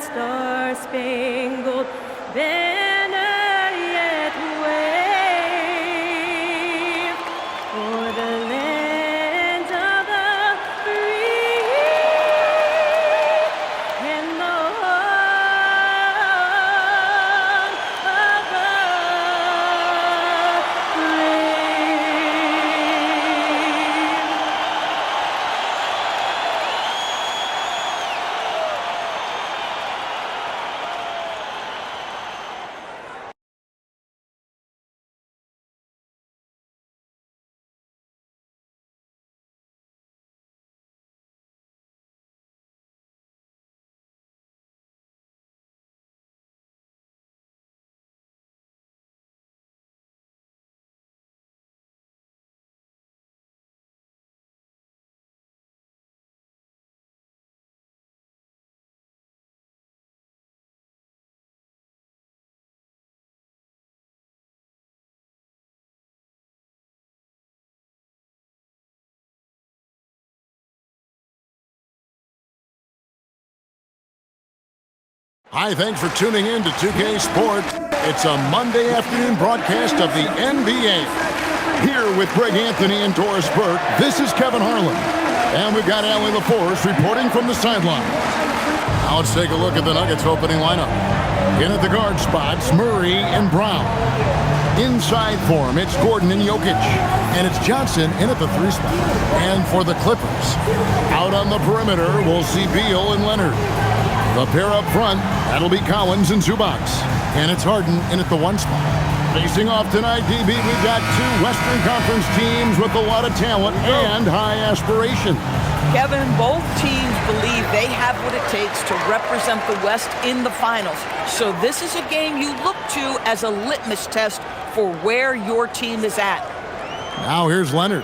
star-spangled banner yet wave o'er the land of the free and the home of the Hi, thanks for tuning in to 2K Sports. It's a Monday afternoon broadcast of the NBA. Here with Greg Anthony and Doris Burke, this is Kevin Harlan. And we've got Allie LaForce reporting from the sideline. Now let's take a look at the Nuggets opening lineup. In at the guard spots, Murray and Brown. Inside for him, it's Gordon and Jokic. And it's Johnson in at the 3 spot. And for the Clippers, out on the perimeter, we'll see Beal and Leonard. The pair up front, that'll be Collins and Zubac. And it's Harden in at the 1 spot. Facing off tonight, DB, we've got 2 Western Conference teams with a lot of talent and high aspiration. Kevin, both teams believe they have what it takes to represent the West in the finals. So this is a game you look to as a litmus test for where your team is at. Now here's Leonard.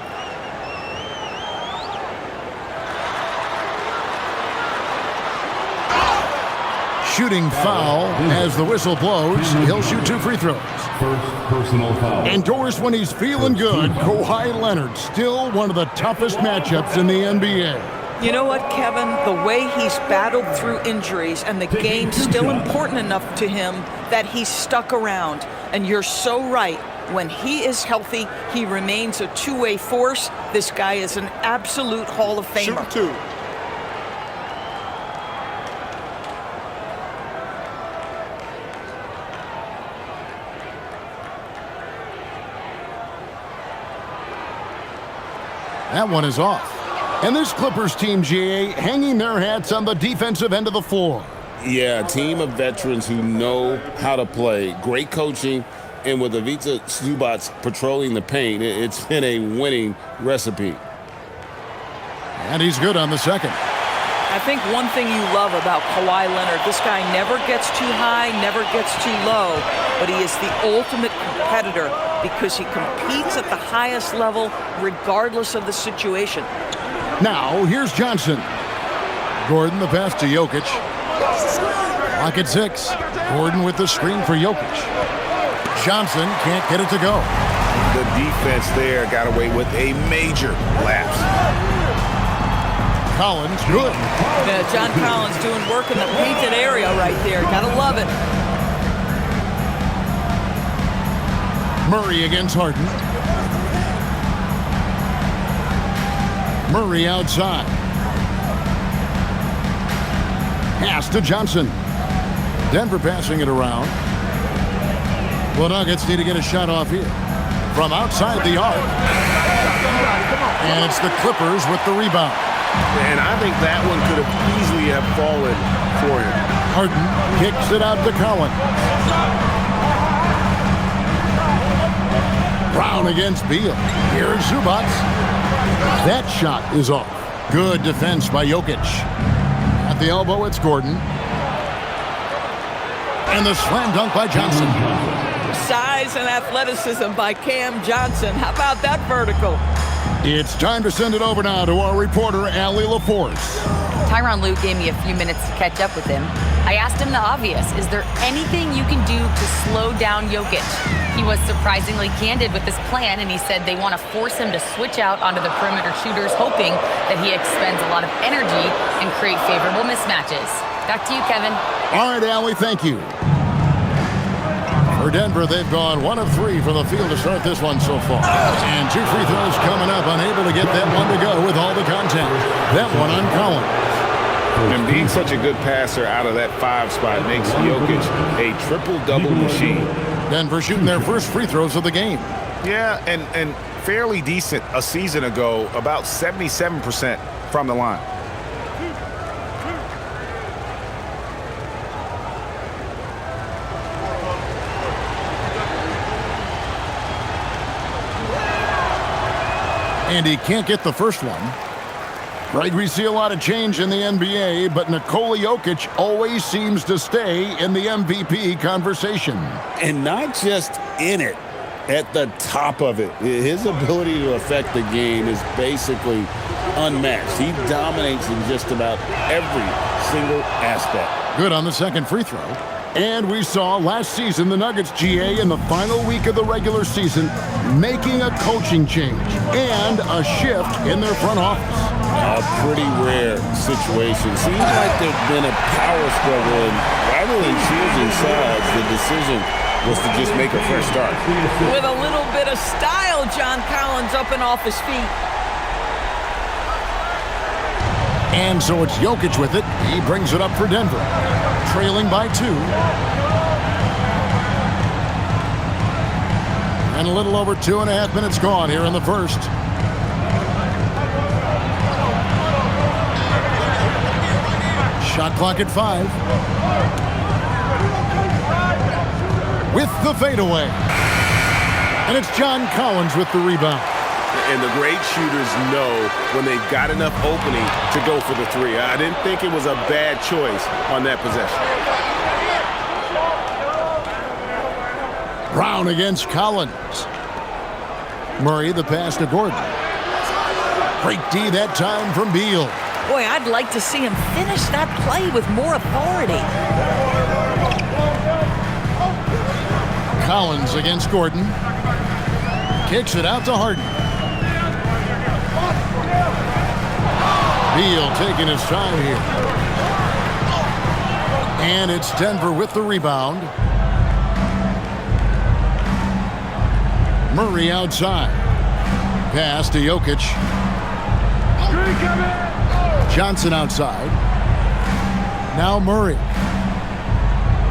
Shooting foul as the whistle blows. He'll shoot 2 free throws. First personal foul. And Doris, when he's feeling good, Kawhi Leonard, still one of the toughest matchups in the NBA. You know what, Kevin? The way he's battled through injuries and the game's still important enough to him that he's stuck around. And you're so right. When he is healthy, he remains a two-way force. This guy is an absolute Hall of Famer. Shoot 2. That one is off. And this Clippers team, GA, hanging their hats on the defensive end of the floor. Yeah, a team of veterans who know how to play. Great coaching. And with Ivica Zubac patrolling the paint, it's been a winning recipe. And he's good on the second. I think one thing you love about Kawhi Leonard, this guy never gets too high, never gets too low, but he is the ultimate competitor because he competes at the highest level regardless of the situation. Now, here's Johnson. Gordon the pass to Jokic. Lock at 6. Gordon with the screen for Jokic. Johnson can't get it to go. The defense there got away with a major lapse. Collins, good. Yeah, John Collins doing work in the painted area right there. Gotta love it. Murray against Harden. Murray outside. Pass to Johnson. Denver passing it around. The Nuggets need to get a shot off here. From outside the arc. And it's the Clippers with the rebound. And I think that one could have easily have fallen for him. Harden kicks it out to Collins. Brown against Beal. Here's Zubac. That shot is off. Good defense by Jokic. At the elbow, it's Gordon. And the slam dunk by Johnson. Size and athleticism by Cam Johnson. How about that vertical? It's time to send it over now to our reporter, Allie LaForce. Tyronn Lue gave me a few minutes to catch up with him. I asked him the obvious, is there anything you can do to slow down Jokic? He was surprisingly candid with his plan, and he said they want to force him to switch out onto the perimeter shooters, hoping that he expends a lot of energy and create favorable mismatches. Back to you, Kevin. All right, Allie, thank you. For Denver, they've gone 1 of 3 from the field to start this one so far. And 2 free throws coming up, unable to get that one to go with all the contact. That one on Collins. And being such a good passer out of that 5 spot makes Jokic a triple-double machine. Denver shooting their first free throws of the game. Yeah, and fairly decent a season ago, about 77% from the line. And he can't get the first one. Right, we see a lot of change in the NBA, but Nikola Jokic always seems to stay in the MVP conversation. And not just in it, at the top of it. His ability to affect the game is basically unmatched. He dominates in just about every single aspect. Good on the second free throw. And we saw last season the Nuggets, GA, in the final week of the regular season, making a coaching change and a shift in their front office. A pretty rare situation. Seems like there's been a power struggle, and rather than choosing sides, the decision was to just make a fresh start. With a little bit of style, John Collins up and off his feet. And so it's Jokic with it. He brings it up for Denver, trailing by 2. And a little over 2.5 minutes gone here in the first. Shot clock at 5. With the fadeaway. And it's John Collins with the rebound. And the great shooters know when they've got enough opening to go for the 3. I didn't think it was a bad choice on that possession. Brown against Collins. Murray the pass to Gordon. Great D that time from Beal. Boy, I'd like to see him finish that play with more authority. Collins against Gordon. Kicks it out to Harden. Beal taking his time here. And it's Denver with the rebound. Murray outside. Pass to Jokic. Johnson outside. Now Murray.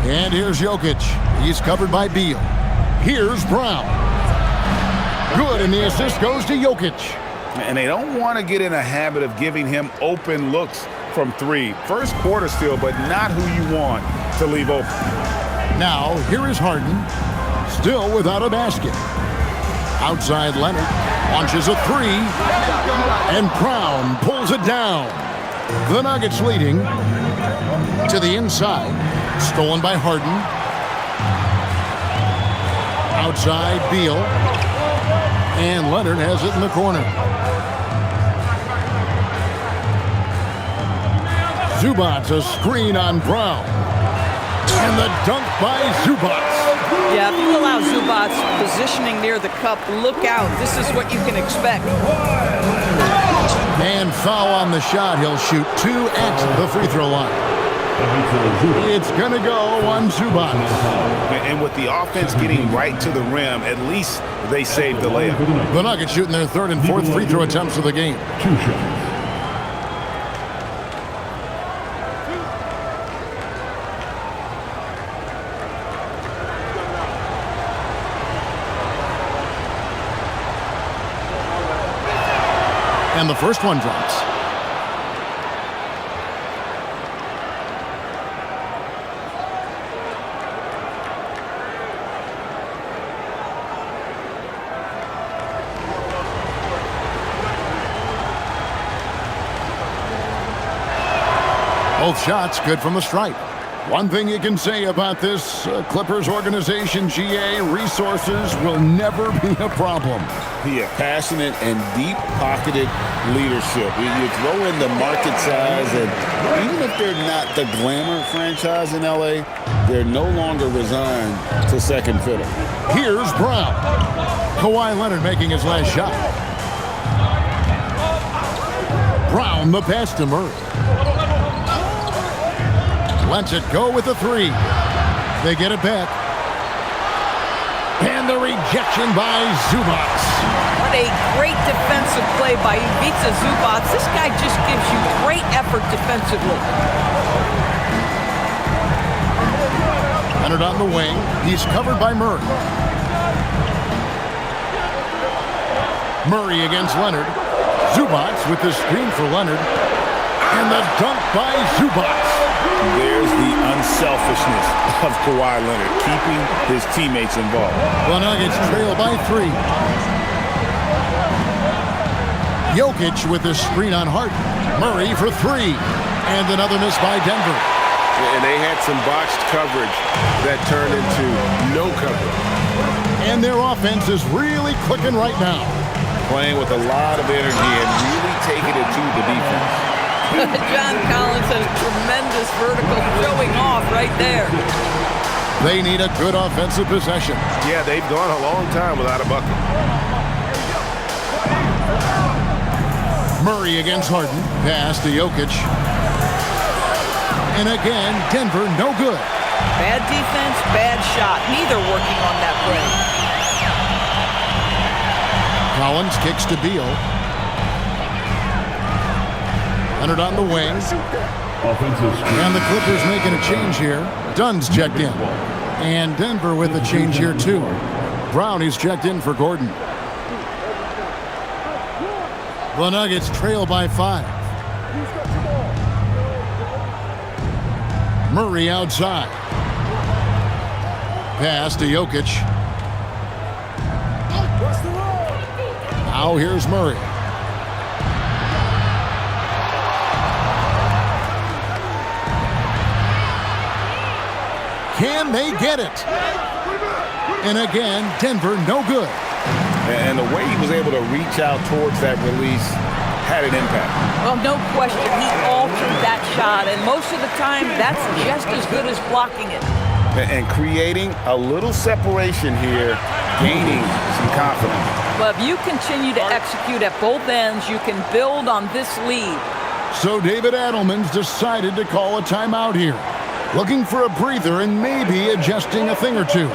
And here's Jokic. He's covered by Beal. Here's Brown. Good, and the assist goes to Jokic. And they don't want to get in a habit of giving him open looks from 3. First quarter still, but not who you want to leave open. Now, here is Harden, still without a basket. Outside Leonard, launches a 3, and Brown pulls it down. The Nuggets leading to the inside, stolen by Harden. Outside Beal, and Leonard has it in the corner. Zubac, a screen on Brown. And the dunk by Zubac. Yeah, if you allow Zubac positioning near the cup, look out. This is what you can expect. And foul on the shot. He'll shoot 2 at the free throw line. It's going to go on Zubac. And with the offense getting right to the rim, at least they saved the layup. The Nuggets shooting their 3rd and 4th free throw attempts of the game. 2 shots. And the first one drops. Both shots good from the stripe. One thing you can say about this Clippers organization, GA, resources will never be a problem. Yeah, passionate and deep-pocketed leadership. You throw in the market size, and even if they're not the glamour franchise in LA, they're no longer resigned to second fiddle. Here's Brown. Kawhi Leonard making his last shot. Brown the pass to Murray. Lets it go with the three. They get it back. And the rejection by Zubac. What a great defensive play by Ivica Zubac. This guy just gives you great effort defensively. Leonard on the wing. He's covered by Murray. Murray against Leonard. Zubac with the screen for Leonard. And the dunk by Zubac. There's the unselfishness of Kawhi Leonard, keeping his teammates involved. The Nuggets trail by 3. Jokic with the screen on Harden. Murray for 3. And another miss by Denver. And they had some botched coverage that turned into no coverage. And their offense is really clicking right now. Playing with a lot of energy and really taking it to the defense. John Collins has tremendous vertical showing off right there. They need a good offensive possession. Yeah, they've gone a long time without a bucket. Murray against Harden. Pass to Jokic. And again, Denver no good. Bad defense, bad shot. Neither working on that play. Collins kicks to Beal. Leonard on the wing. And the Clippers making a change here. Dunn's checked in. And Denver with a change here too. Brown is checked in for Gordon. The Nuggets trail by 5. Murray outside. Pass to Jokic. Now here's Murray. Can they get it? And again, Denver no good. And the way he was able to reach out towards that release had an impact. Well, no question. He altered that shot, and most of the time, that's just as good as blocking it. And creating a little separation here, gaining some confidence. But if you continue to execute at both ends, you can build on this lead. So David Adelman's decided to call a timeout here. Looking for a breather and maybe adjusting a thing or two.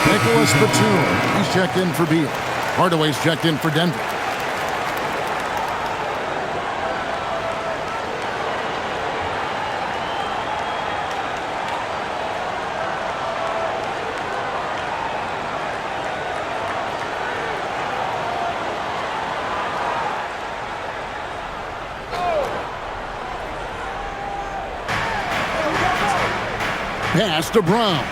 Nicholas Batum, he's checked in for Beal. Hardaway's checked in for Denver. Pass to Brown.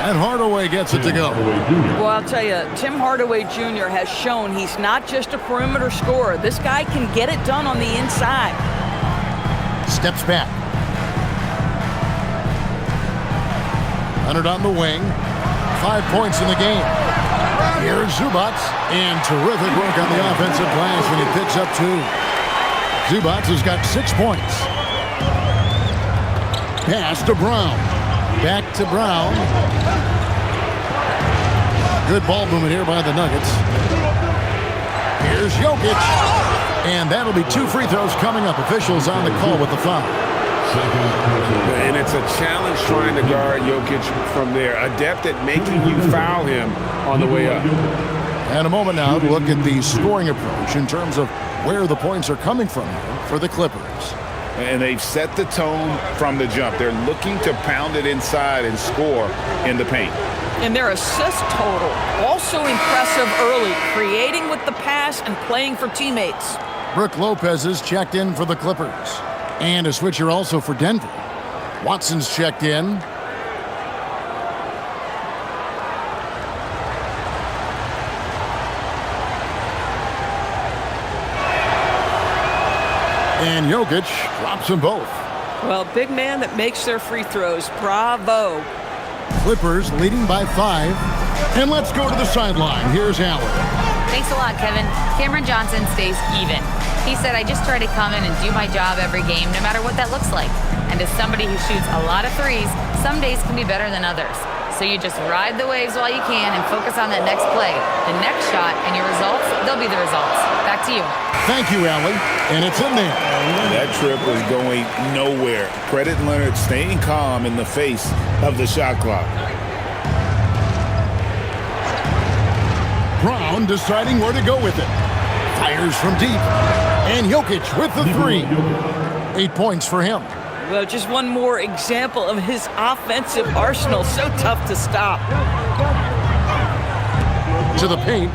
And Hardaway gets it to go. Well, I'll tell you, Tim Hardaway Jr. has shown he's not just a perimeter scorer. This guy can get it done on the inside. Steps back. Leonard on the wing. 5 points in the game. Here's Zubac. And terrific work on the offensive glass when he picks up 2. Zubac has got 6 points. Pass to Brown. Back to Brown. Good ball movement here by the Nuggets. Here's Jokic. And that'll be 2 free throws coming up. Officials on the call with the foul. And it's a challenge trying to guard Jokic from there. Adept at making you foul him on the way up. And a moment now to look at the scoring approach in terms of where the points are coming from for the Clippers. And they've set the tone from the jump. They're looking to pound it inside and score in the paint. And their assist total, also impressive early, creating with the pass and playing for teammates. Brook Lopez is checked in for the Clippers. And a switcher also for Denver. Watson's checked in. And Jokic drops them both. Well, big man that makes their free throws. Bravo. Clippers leading by 5. And let's go to the sideline. Here's Allen. Thanks a lot, Kevin. Cameron Johnson stays even. He said, I just try to come in and do my job every game, no matter what that looks like. And as somebody who shoots a lot of threes, some days can be better than others. So you just ride the waves while you can and focus on that next play. The next shot and your results, they'll be the results. Back to you. Thank you, Allie. And it's in there. That trip was going nowhere. Credit Leonard staying calm in the face of the shot clock. Brown deciding where to go with it. Fires from deep. And Jokic with the three. 8 points for him. Well, just one more example of his offensive arsenal. So tough to stop. To the paint.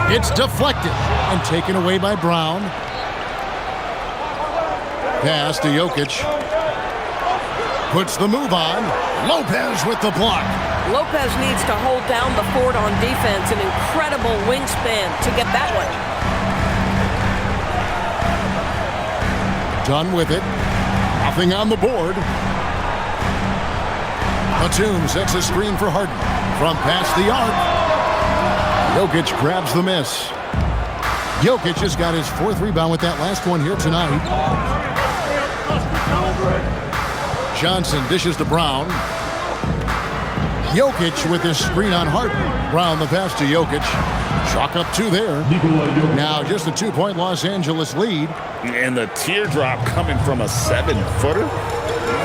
It's deflected and taken away by Brown. Pass to Jokic. Puts the move on. Lopez with the block. Lopez needs to hold down the fort on defense. An incredible wingspan to get that one. Done with it. Nothing on the board. Batum sets a screen for Harden. From past the arc. Jokic grabs the miss. Jokic has got his 4th rebound with that last one here tonight. Johnson dishes to Brown. Jokic with his screen on Harden. Brown the pass to Jokic. Chalk up 2 there. Now just a 2-point Los Angeles lead. And the teardrop coming from a 7-footer.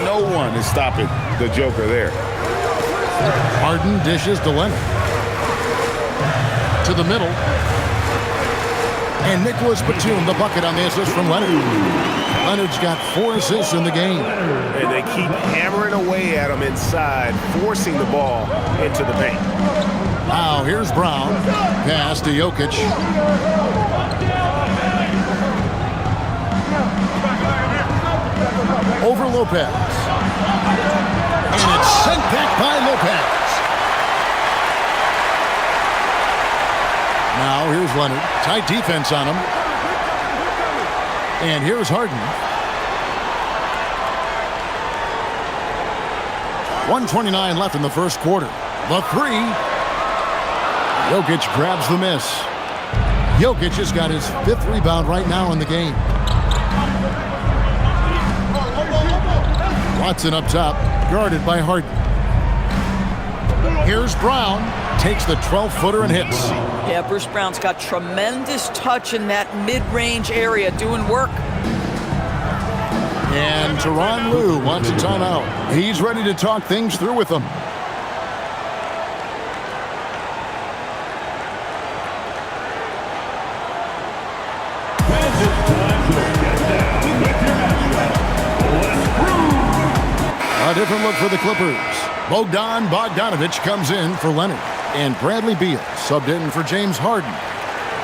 No one is stopping the Joker there. Harden dishes to Leonard. To the middle. And Nicholas Batum, the bucket on the assist from Leonard. Leonard's got 4 assists in the game. And they keep hammering away at him inside, forcing the ball into the paint. Now here's Brown. Pass to Jokic. Over Lopez. And it's sent back by Lopez. Now here's Leonard. Tight defense on him. And here's Harden. 1:29 left in the first quarter. The three. Jokic grabs the miss. Jokic has got his 5th rebound right now in the game. Watson up top, guarded by Harden. Here's Brown. Takes the 12-footer and hits. Yeah, Bruce Brown's got tremendous touch in that mid-range area, doing work. And Tyronn Lue wants a timeout. He's ready to talk things through with them. A different look for the Clippers. Bogdan Bogdanović comes in for Leonard. And Bradley Beal subbed in for James Harden.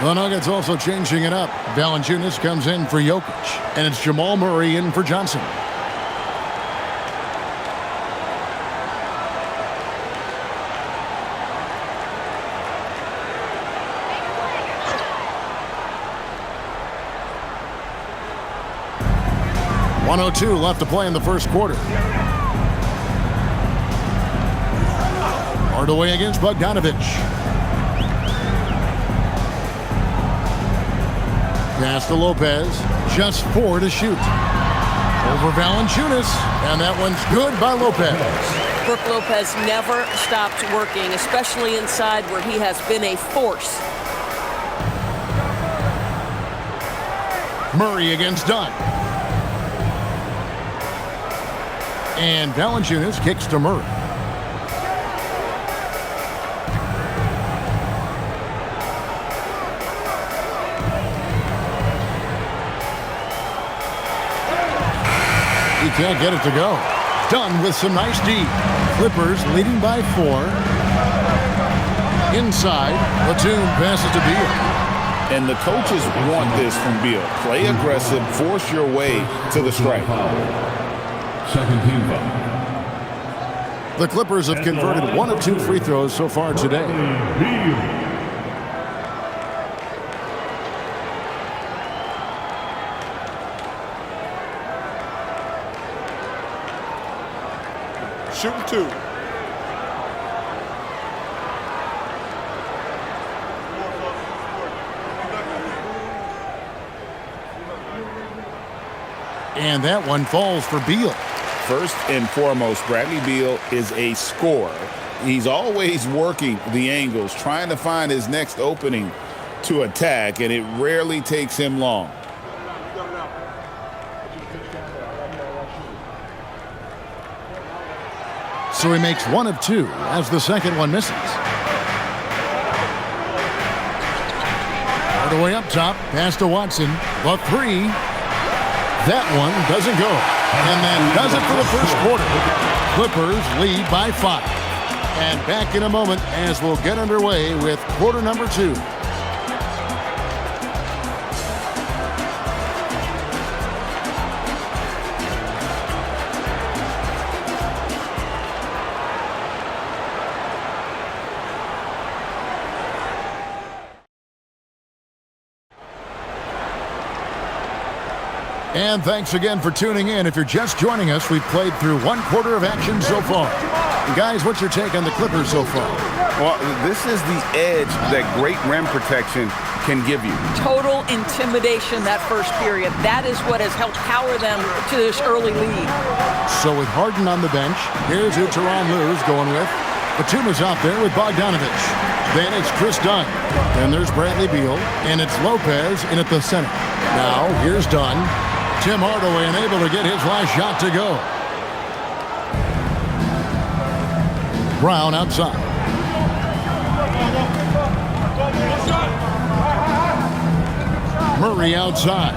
The Nuggets also changing it up. Valanciunas comes in for Jokic. And it's Jamal Murray in for Johnson. .102 left to play in the first quarter. Hardaway against Bogdanović. Pass to Lopez. Just 4 to shoot. Over Valanciunas. And that one's good by Lopez. Brook Lopez never stops working, especially inside where he has been a force. Murray against Dunn. And Valanciunas kicks to Murray. He can't get it to go. Dunn with some nice D. Clippers leading by 4. Inside, Batum passes to Beal. And the coaches want this from Beal. Play aggressive, force your way to the strike. Second team foul. The Clippers have converted 1 of 2 free throws so far today. Shooting 2. And that one falls for Beal. First and foremost, Bradley Beal is a scorer. He's always working the angles, trying to find his next opening to attack, and it rarely takes him long. So he makes 1 of 2 as the second one misses. All the way up top, pass to Watson. The 3. That one doesn't go. And that does it for the first quarter. Clippers lead by 5. And back in a moment as we'll get underway with quarter number 2. And thanks again for tuning in. If you're just joining us, we've played through 1 quarter of action so far. And guys, what's your take on the Clippers so far? Well, this is the edge that great rim protection can give you. Total intimidation that first period. That is what has helped power them to this early lead. So with Harden on the bench, here's who Tyronn Lue's going with. Batuma's out there with Bogdanovich. Then it's Chris Dunn. Then there's Bradley Beal. And it's Lopez in at the center. Now, here's Dunn. Tim Hardaway unable to get his last shot to go. Brown outside. Murray outside.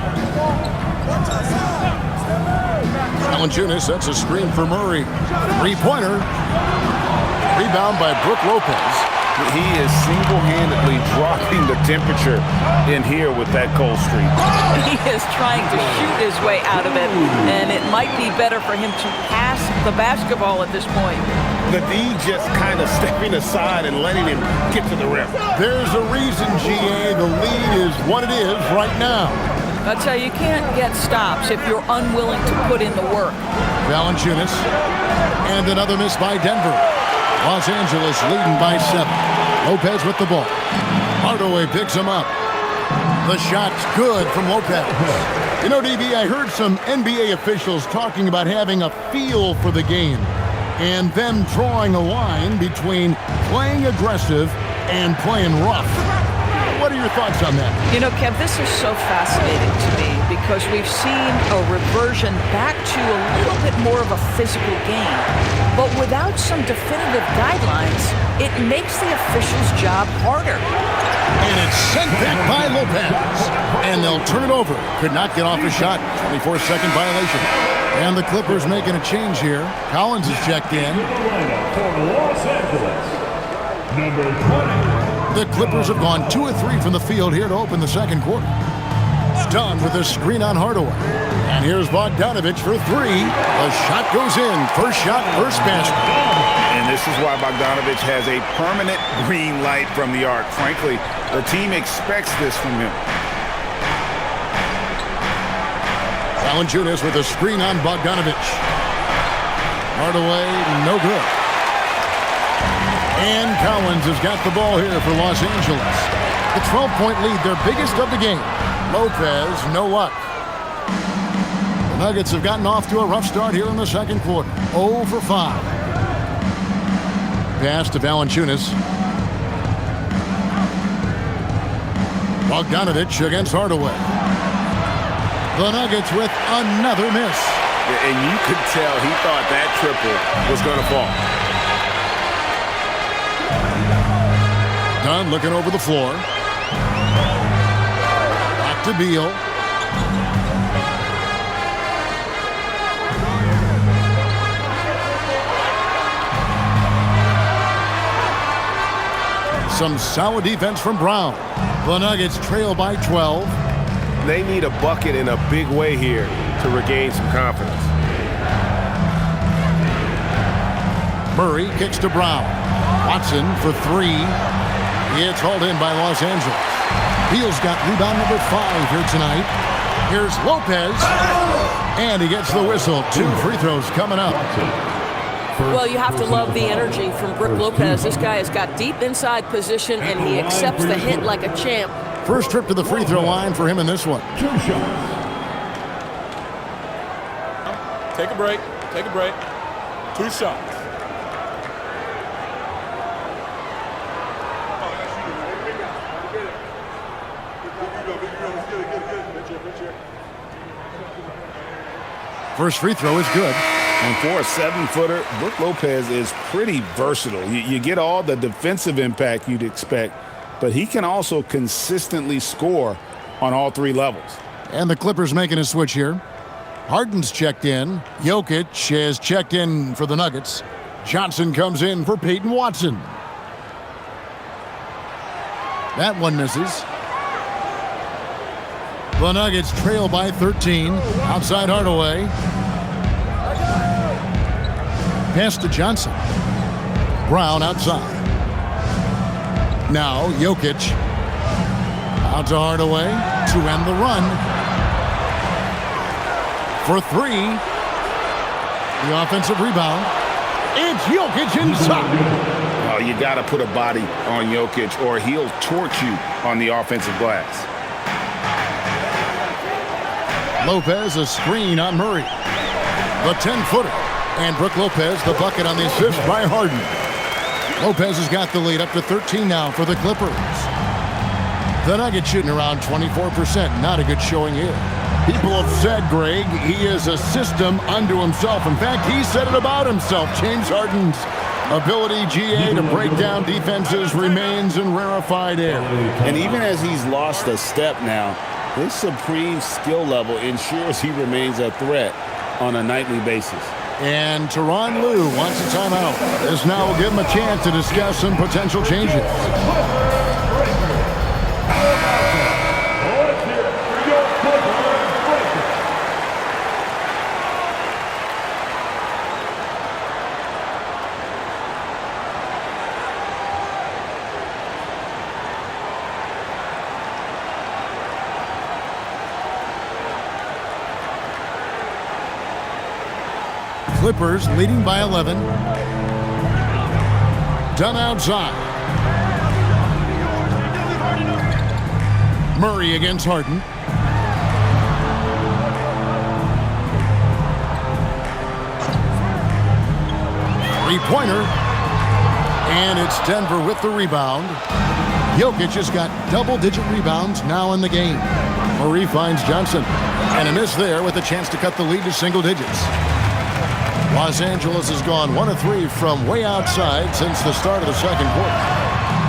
Valanciunas sets a screen for Murray. 3-pointer. Rebound by Brook Lopez. He is single-handedly dropping the temperature in here with that cold streak. He is trying to shoot his way out of it, and it might be better for him to pass the basketball at this point. The D just kind of stepping aside and letting him get to the rim. There's a reason, GA, the lead is what it is right now. I'll tell you, you can't get stops if you're unwilling to put in the work. Valanciunas. And another miss by Denver. Los Angeles leading by 7. Lopez with the ball. Hardaway picks him up. The shot's good from Lopez. You know, DB, I heard some NBA officials talking about having a feel for the game and them drawing a line between playing aggressive and playing rough. What are your thoughts on that? You know, Kev, this is so fascinating to me because we've seen a reversion back to a little bit more of a physical game. But without some definitive guidelines, it makes the officials' job harder. And it's sent back by Lopez. And they'll turn it over. Could not get off a shot. 24-second violation. And the Clippers making a change here. Collins is checked in. For Los Angeles, number 20. The Clippers have gone 2 of 3 from the field here to open the second quarter. Dunn with a screen on Hardaway. And here's Bogdanovich for 3. The shot goes in. First shot, first basket. And this is why Bogdanovich has a permanent green light from the arc. Frankly, the team expects this from him. Valanciunas with a screen on Bogdanovich. Hardaway, no good. And Collins has got the ball here for Los Angeles. The 12-point lead, their biggest of the game. Lopez, no luck. The Nuggets have gotten off to a rough start here in the second quarter. 0 for 5. Pass to Valanciunas. Bogdanovich against Hardaway. The Nuggets with another miss. And you could tell he thought that triple was going to fall. Dunn looking over the floor. Back to Beal. Some solid defense from Brown. The Nuggets trail by 12. They need a bucket in a big way here to regain some confidence. Murray kicks to Brown. Watson for 3. It's hauled in by Los Angeles. Beal's got rebound number 5 here tonight. Here's Lopez. And he gets the whistle. 2 free throws coming up. Well, you have to love the energy from Brook Lopez. This guy has got deep inside position, and he accepts the hit like a champ. First trip to the free throw line for him in this one. 2 shots. Take a break. Take a break. 2 shots. First free throw is good. And for a 7-footer, Brook Lopez is pretty versatile. You get all the defensive impact you'd expect, but he can also consistently score on all 3 levels. And the Clippers making a switch here. Harden's checked in. Jokic is checked in for the Nuggets. Johnson comes in for Peyton Watson. That one misses. The Nuggets trail by 13. Outside Hardaway. Pass to Johnson. Brown outside. Now Jokic. Out to Hardaway to end the run. For 3. The offensive rebound. It's Jokic inside. Oh, you got to put a body on Jokic or he'll torch you on the offensive glass. Lopez, a screen on Murray. The 10-footer. And Brook Lopez, the bucket on the assist by Harden. Lopez has got the lead up to 13 now for the Clippers. The Nuggets shooting around 24%. Not a good showing here. People have said, Greg, he is a system unto himself. In fact, he said it about himself. James Harden's ability, GA, to break down defenses remains in rarefied air. And even as he's lost a step now, his supreme skill level ensures he remains a threat on a nightly basis. And Tyronn Lue wants a timeout. This now will give him a chance to discuss some potential changes. Clippers leading by 11. Dunn outside. Murray against Harden. Three-pointer. And it's Denver with the rebound. Jokic has got double-digit rebounds now in the game. Murray finds Johnson. And a miss there with a chance to cut the lead to single digits. Los Angeles has gone 1 of 3 from way outside since the start of the second quarter.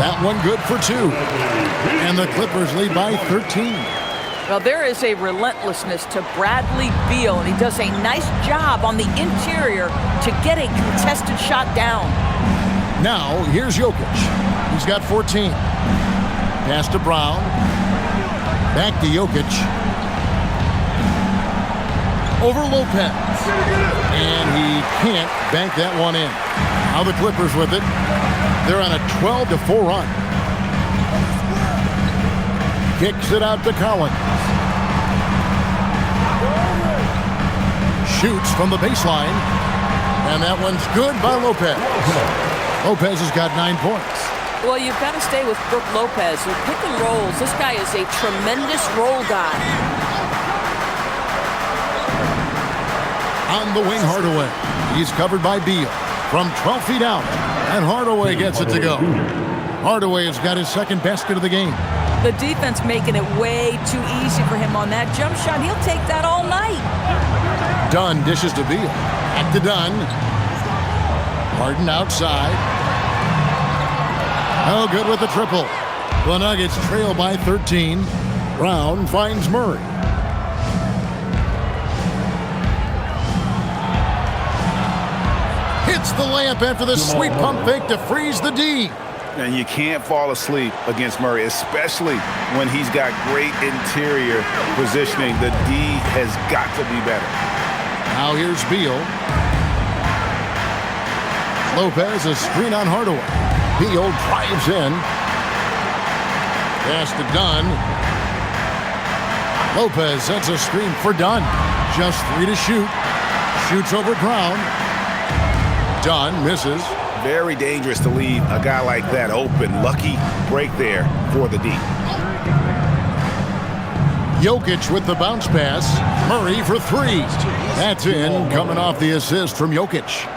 That one good for 2. And the Clippers lead by 13. Well, there is a relentlessness to Bradley Beal, and he does a nice job on the interior to get a contested shot down. Now, here's Jokic. He's got 14. Pass to Brown. Back to Jokic. Over Lopez. And he can't bank that one in. Now the Clippers with it. They're on a 12-4 run. Kicks it out to Collins. Shoots from the baseline. And that one's good by Lopez. Lopez has got 9 points. Well, you've got to stay with Brook Lopez. He pick and rolls. This guy is a tremendous roll guy. On the wing, Hardaway. He's covered by Beal from 12 feet out. And Hardaway gets it to go. Hardaway has got his second basket of the game. The defense making it way too easy for him on that jump shot. He'll take that all night. Dunn dishes to Beal. Back to Dunn. Harden outside. No good with the triple. The Nuggets trail by 13. Brown finds Murray. Hits the layup after the sweet pump fake to freeze the D. And you can't fall asleep against Murray, especially when he's got great interior positioning. The D has got to be better. Now here's Beal. Lopez, a screen on Hardaway. Beal drives in. Pass to Dunn. Lopez sets a screen for Dunn. Just 3 to shoot. Shoots over Brown. Dunn misses. Very dangerous to leave a guy like that open. Lucky break there for the D. Jokic with the bounce pass. Murray for three. That's in, coming off the assist from Jokic.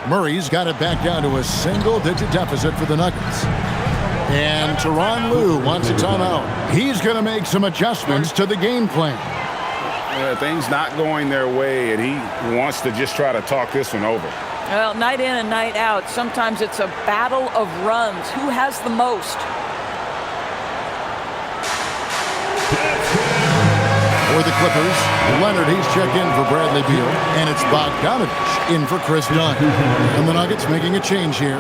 Murray's got it back down to a single-digit deficit for the Nuggets. And Tyronn Lue wants a timeout. He's going to make some adjustments to the game plan. Things not going their way, and he wants to just try to talk this one over. Well, night in and night out, sometimes it's a battle of runs. Who has the most? For the Clippers, Leonard, he's checked in for Bradley Beal, and it's Bogdanovich in for Chris Dunn. And the Nuggets making a change here.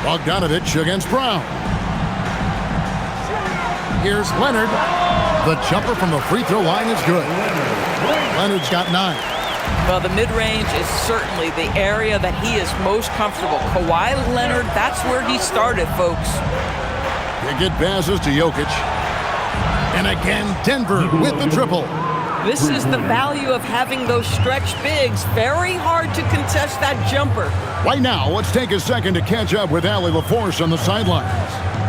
Bogdanovich against Brown. Here's Leonard. The jumper from the free throw line is good. Leonard's got 9. Well, the mid-range is certainly the area that he is most comfortable. Kawhi Leonard, that's where he started, folks. They get passes to Jokic. And again, Denver with the triple. This is the value of having those stretch bigs. Very hard to contest that jumper. Right now, let's take a second to catch up with Allie LaForce on the sidelines.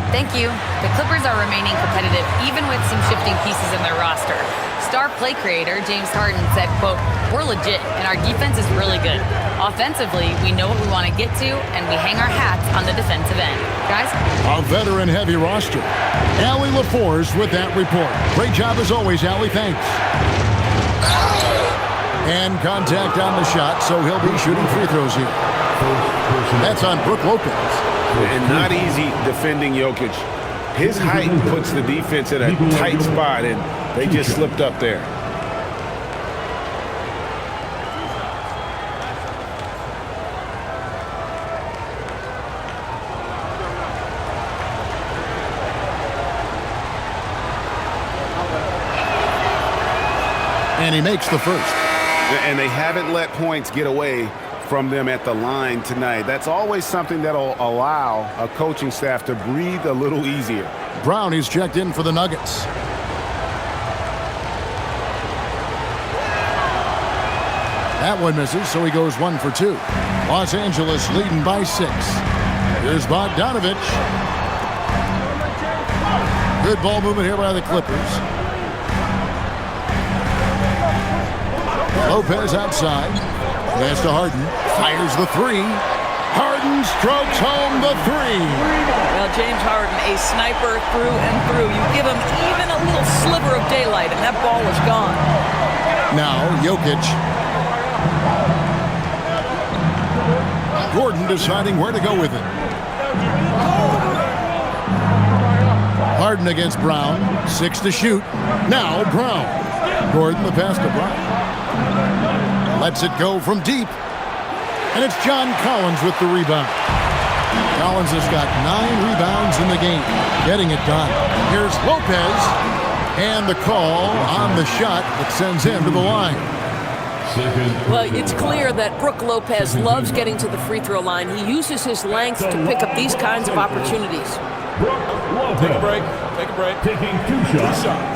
Thank you. The Clippers are remaining competitive, even with some shifting pieces in their roster. Star play creator James Harden said, quote, "We're legit, and our defense is really good. Offensively, we know what we want to get to, and we hang our hats on the defensive end." Guys? A veteran-heavy roster. Allie LaForce with that report. Great job as always, Allie. Thanks. And contact on the shot, so he'll be shooting free throws here. That's on Brook Lopez. And not easy defending Jokic. His height puts the defense in a tight spot, and they just slipped up there. And he makes the first. And they haven't let points get away from them at the line tonight. That's always something that'll allow a coaching staff to breathe a little easier. Brown, he's checked in for the Nuggets. That one misses, so he goes 1 for 2. Los Angeles leading by 6. Here's Bogdanovich. Good ball movement here by the Clippers. Lopez outside. Pass to Harden. Fires the 3. Harden strokes home the 3. Well, James Harden, a sniper through and through. You give him even a little sliver of daylight, and that ball is gone. Now, Jokic. Gordon deciding where to go with it. Harden against Brown. 6 to shoot. Now, Brown. Gordon, the pass to Brown. Lets it go from deep. And it's John Collins with the rebound. Collins has got 9 rebounds in the game. Getting it done. Here's Lopez. And the call on the shot that sends him to the line. Well, it's clear that Brook Lopez loves getting to the free throw line. He uses his length to pick up these kinds of opportunities. Take a break. Take a break. Taking 2 shots. 2 shots.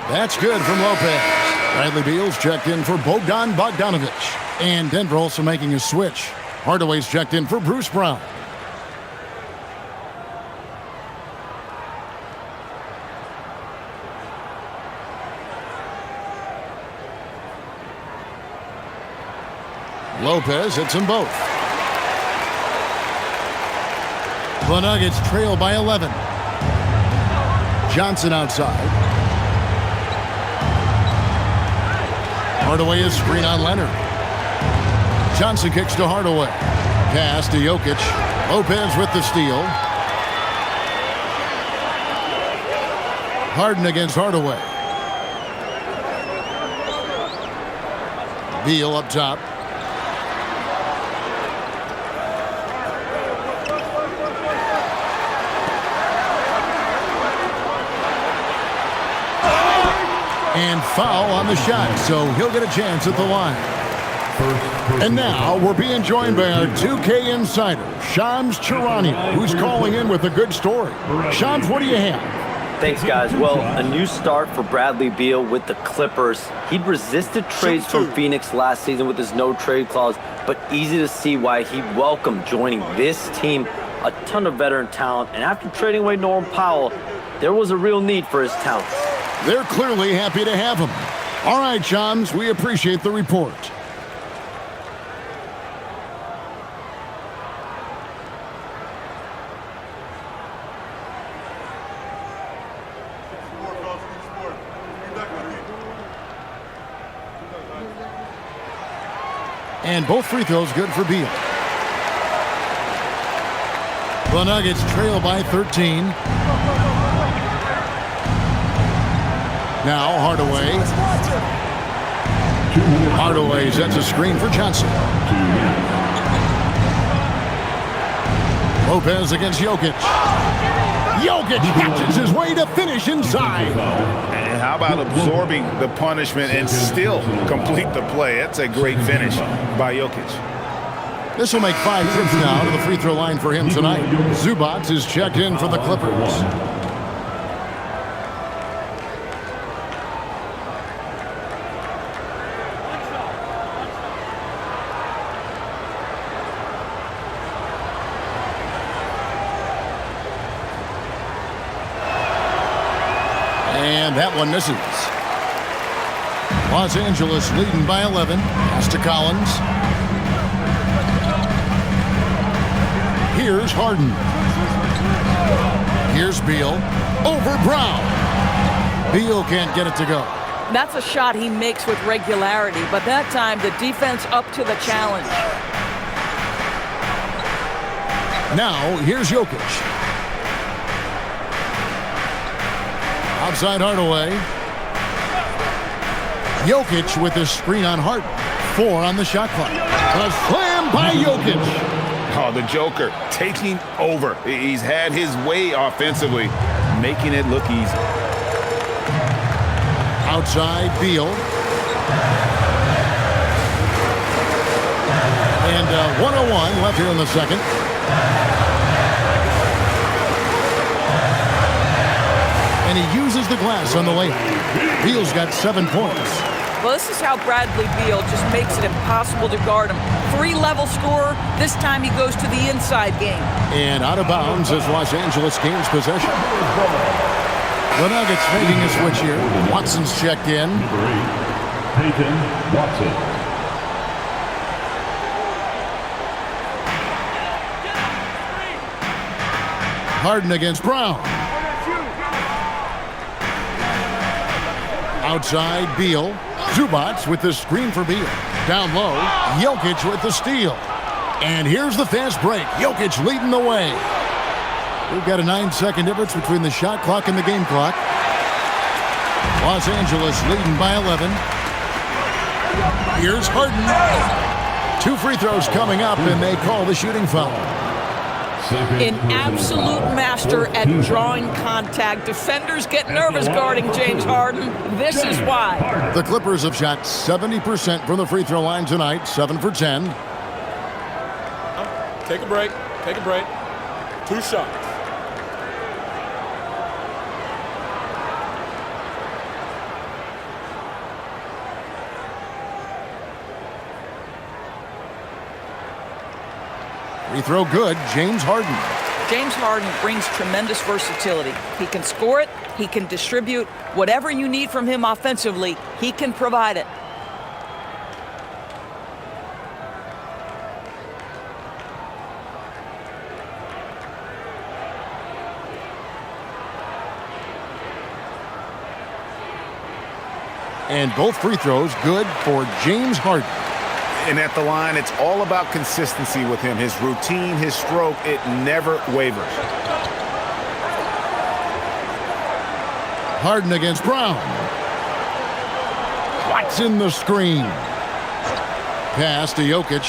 That's good from Lopez. Bradley Beal's checked in for Bogdanovich. And Denver also making a switch. Hardaway's checked in for Bruce Brown. Lopez hits them both. The Nuggets trail by 11. Johnson outside. Hardaway is screen on Leonard. Johnson kicks to Hardaway. Pass to Jokic. Lopez with the steal. Harden against Hardaway. Beal up top. And foul on the shot, so he'll get a chance at the line. And now we're being joined by our 2K insider, Shams Charania, who's calling in with a good story. Shams, what do you have? Thanks, guys. Well, a new start for Bradley Beal with the Clippers. He'd resisted trades from Phoenix last season with his no-trade clause, but easy to see why he'd welcome joining this team. A ton of veteran talent, and after trading away Norman Powell, there was a real need for his talent. They're clearly happy to have him. All right, Shams, we appreciate the report. And both free throws good for Beal. The Nuggets trail by 13. Now Hardaway. Hardaway sets a screen for Johnson. Lopez against Jokic. Jokic catches his way to finish inside. And how about absorbing the punishment and still complete the play? That's a great finish by Jokic. This will make 5 trips now to the free throw line for him tonight. Zubac is checked in for the Clippers. And that one misses. Los Angeles leading by 11. Pass to Collins. Here's Harden. Here's Beal. Over Brown. Beal can't get it to go. That's a shot he makes with regularity, but that time the defense up to the challenge. Now, here's Jokic. Outside Hardaway. Jokic with the screen on Harden. 4 on the shot clock. A slam by Jokic. Oh, the Joker taking over. He's had his way offensively, making it look easy. Outside Beal. And 1:01 left here in the second. And he uses the glass on the layup. Beal's got 7 points. Well, this is how Bradley Beal just makes it impossible to guard him. 3-level scorer. This time he goes to the inside game. And out of bounds as Los Angeles gains possession. The Nuggets making a switch here. Watson's checked in. Peyton Watson. Harden against Brown. Outside Beal. Zubac with the screen for Beal. Down low, Jokic with the steal. And here's the fast break. Jokic leading the way. We've got a 9-second difference between the shot clock and the game clock. Los Angeles leading by 11. Here's Harden. 2 free throws coming up, and they call the shooting foul. An absolute master at drawing contact. Defenders get nervous guarding James Harden. This is why. The Clippers have shot 70% from the free throw line tonight, 7 for 10. Take a break. Take a break. 2 shots. Free throw good, James Harden. James Harden brings tremendous versatility. He can score it, he can distribute. Whatever you need from him offensively, he can provide it. And both free throws good for James Harden. And at the line, it's all about consistency with him. His routine, his stroke, it never wavers. Harden against Brown. Watson the screen. Pass to Jokic.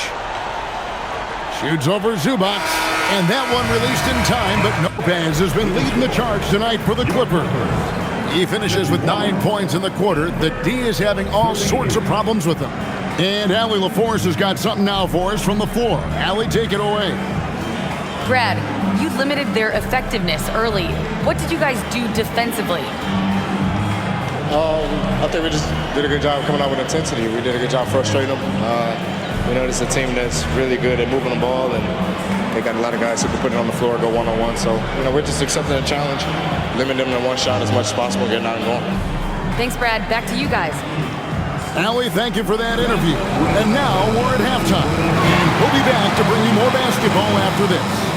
Shoots over Zubac. And that one released in time, but Lopez has been leading the charge tonight for the Clippers. He finishes with 9 points in the quarter. The D is having all sorts of problems with him. And Allie LaForce has got something now for us from the floor. Allie, take it away. Brad, you limited their effectiveness early. What did you guys do defensively? I think we just did a good job coming out with intensity. We did a good job frustrating them. We know this is a team that's really good at moving the ball, and they got a lot of guys who can put it on the floor, go one-on-one. So, we're just accepting the challenge, limiting them to one shot as much as possible, getting out and going. Thanks, Brad. Back to you guys. Allie, thank you for that interview. And now we're at halftime. And we'll be back to bring you more basketball after this.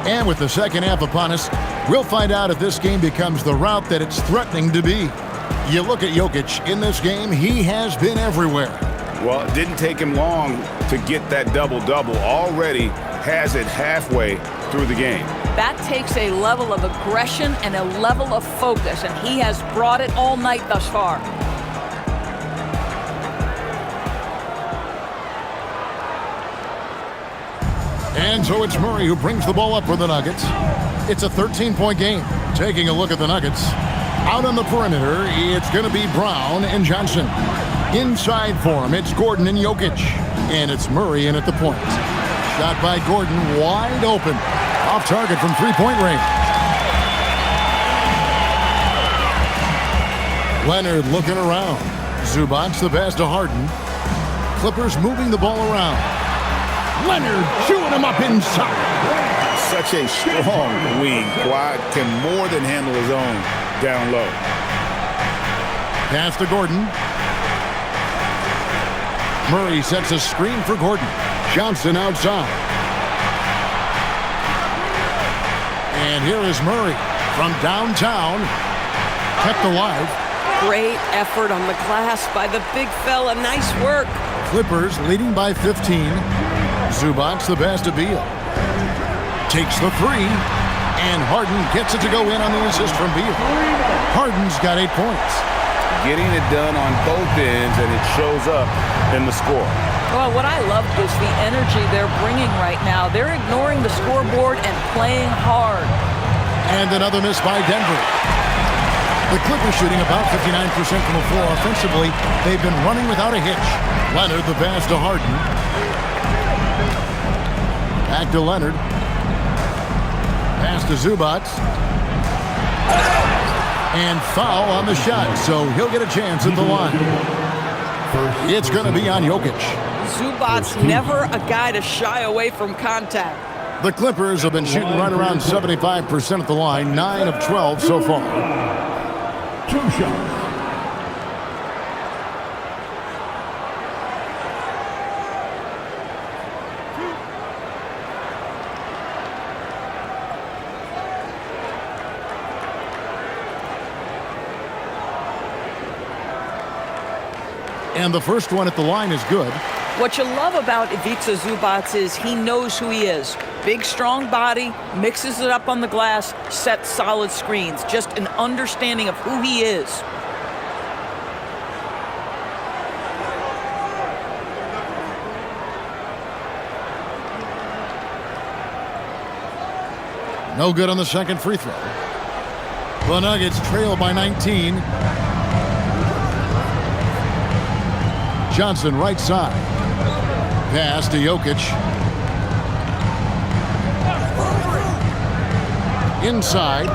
And with the second half upon us, we'll find out if this game becomes the route that it's threatening to be. You look at Jokic in this game, he has been everywhere. Well, it didn't take him long to get that double-double. Already has it halfway through the game. That takes a level of aggression and a level of focus, and he has brought it all night thus far. And so it's Murray who brings the ball up for the Nuggets. It's a 13-point game. Taking a look at the Nuggets. Out on the perimeter, it's going to be Brown and Johnson. Inside for him, it's Gordon and Jokic. And it's Murray in at the point. Shot by Gordon, wide open. Off target from three-point range. Leonard looking around. Zubac's the pass to Harden. Clippers moving the ball around. Leonard chewing him up inside. Such a strong wing. Kawhi can more than handle his own down low. Pass to Gordon. Murray sets a screen for Gordon. Johnson outside. And here is Murray from downtown. Kept alive. Great effort on the glass by the big fella. Nice work. Clippers leading by 15. Zubac's the pass to Beal. Takes the three. And Harden gets it to go in on the assist from Beal. Harden's got 8 points. Getting it done on both ends, and it shows up in the score. Well, what I love is the energy they're bringing right now. They're ignoring the scoreboard and playing hard. And another miss by Denver. The Clippers shooting about 59% from the floor offensively. They've been running without a hitch. Leonard the pass to Harden. Back to Leonard. Pass to Zubac. And foul on the shot, so he'll get a chance at the line. It's going to be on Jokic. Zubac's never a guy to shy away from contact. The Clippers have been shooting right around 75% at the line, 9 of 12 so far. 2 shots. And the first one at the line is good. What you love about Ivica Zubac is he knows who he is. Big, strong body, mixes it up on the glass, sets solid screens. Just an understanding of who he is. No good on the second free throw. The Nuggets trail by 19. Johnson right side. Pass to Jokic. Inside.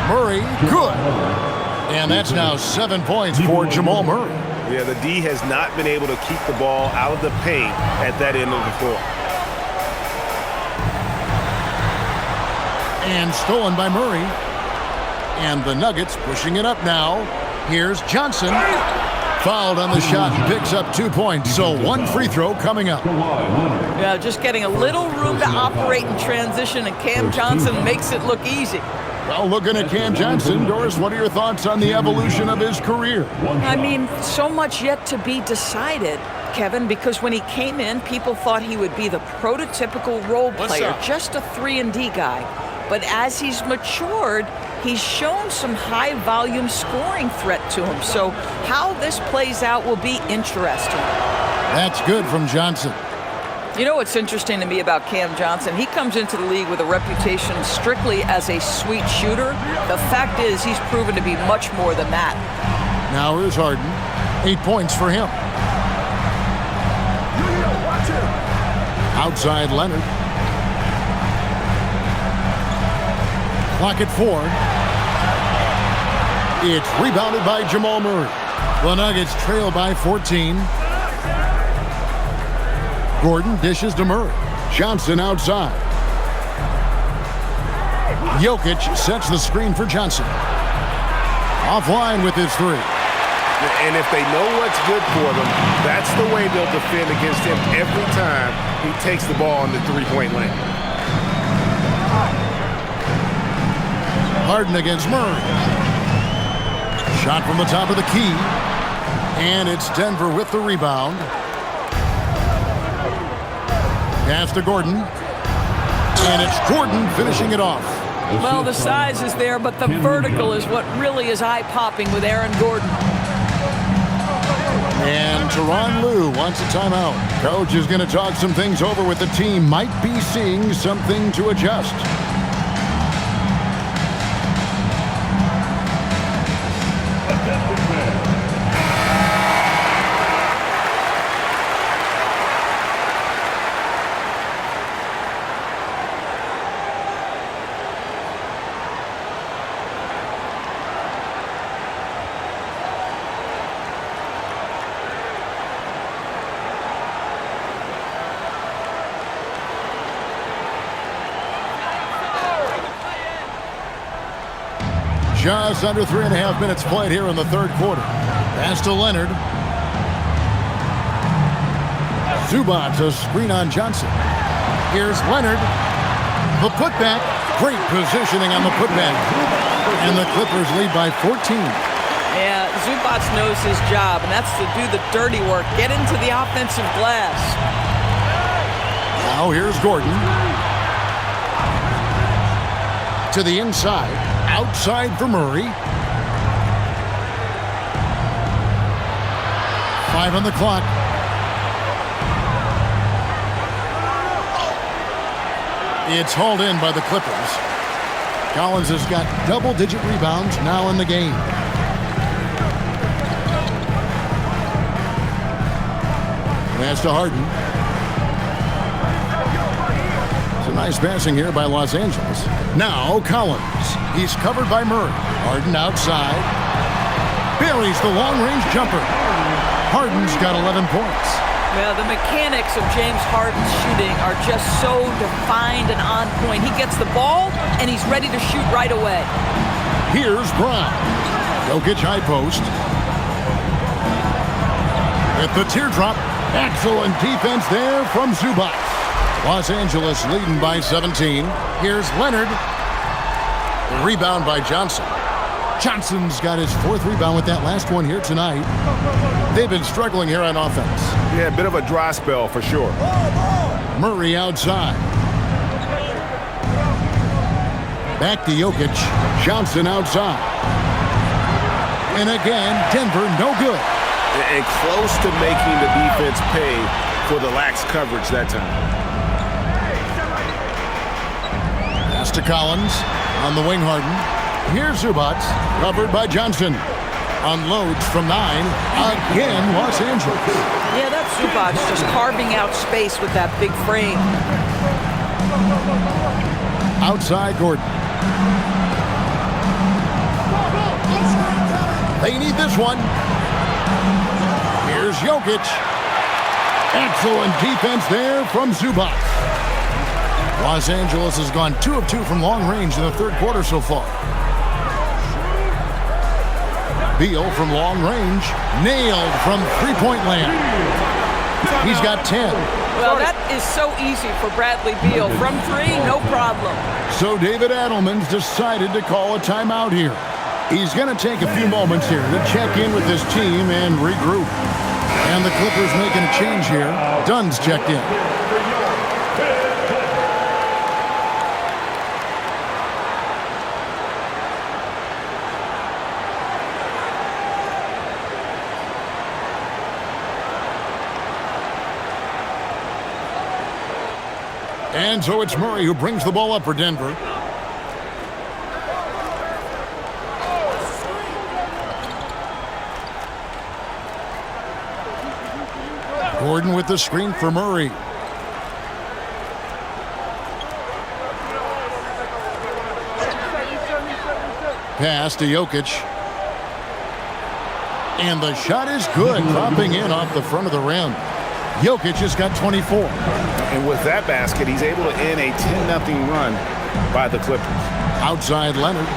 Murray, good. And that's now 7 points for Jamal Murray. Yeah, the D has not been able to keep the ball out of the paint at that end of the floor. And stolen by Murray. And the Nuggets pushing it up now. Here's Johnson. Fouled on the shot and picks up 2 points. So one free throw coming up. Yeah, just getting a little room to operate in transition, and Cam Johnson makes it look easy. Well, looking at Cam Johnson, Doris, what are your thoughts on the evolution of his career? I mean, so much yet to be decided, Kevin, because when he came in, people thought he would be the prototypical role player, just a 3-and-D guy. But as he's matured, he's shown some high-volume scoring threat to him. So how this plays out will be interesting. That's good from Johnson. You know what's interesting to me about Cam Johnson? He comes into the league with a reputation strictly as a sweet shooter. The fact is he's proven to be much more than that. Now here's Harden. 8 points for him. Outside Leonard. Clock at 4. It's rebounded by Jamal Murray. The Nuggets trail by 14. Gordon dishes to Murray. Johnson outside. Jokic sets the screen for Johnson. Offline with his 3. And if they know what's good for them, that's the way they'll defend against him every time he takes the ball in the three-point lane. Harden against Murray. Shot from the top of the key. And it's Denver with the rebound. Pass to Gordon. And it's Gordon finishing it off. Well, the size is there, but the vertical is what really is eye-popping with Aaron Gordon. And Tyronn Lue wants a timeout. Coach is going to talk some things over with the team. Might be seeing something to adjust. Just under 3.5 minutes played here in the third quarter. Pass to Leonard. Zubac, a screen on Johnson. Here's Leonard. The putback. Great positioning on the putback. And the Clippers lead by 14. Yeah, Zubac knows his job, and that's to do the dirty work. Get into the offensive glass. Now here's Gordon. To the inside. Outside for Murray. 5 on the clock. It's hauled in by the Clippers. Collins has got double-digit rebounds now in the game. Pass to Harden. It's a nice passing here by Los Angeles. Now Collins. He's covered by Murray. Harden outside. Buries the long-range jumper. Harden's got 11 points. Well, the mechanics of James Harden's shooting are just so defined and on point. He gets the ball, and he's ready to shoot right away. Here's Brown. Jokic high post. At the teardrop. Excellent defense there from Zubac. Los Angeles leading by 17. Here's Leonard. Rebound by Johnson. Johnson's got his 4th rebound with that last one here tonight. They've been struggling here on offense. Yeah, a bit of a dry spell for sure. Murray outside. Back to Jokic. Johnson outside. And again, Denver no good. And close to making the defense pay for the lax coverage that time. Pass to Collins. On the wing, Harden. Here's Zubac, covered by Johnson. Unloads from 9. Again, Los Angeles. Yeah, that's Zubac just carving out space with that big frame. Outside Gordon. They need this one. Here's Jokic. Excellent defense there from Zubac. Los Angeles has gone 2 of 2 from long range in the third quarter so far. Beal from long range. Nailed from three-point land. He's got 10. Well, that is so easy for Bradley Beal. From three, no problem. So David Adelman's decided to call a timeout here. He's going to take a few moments here to check in with his team and regroup. And the Clippers making a change here. Dunn's checked in. And so it's Murray who brings the ball up for Denver. Gordon with the screen for Murray. Pass to Jokic. And the shot is good, dropping in off the front of the rim. Jokic has got 24. And with that basket, he's able to end a 10-0 run by the Clippers. Outside Leonard.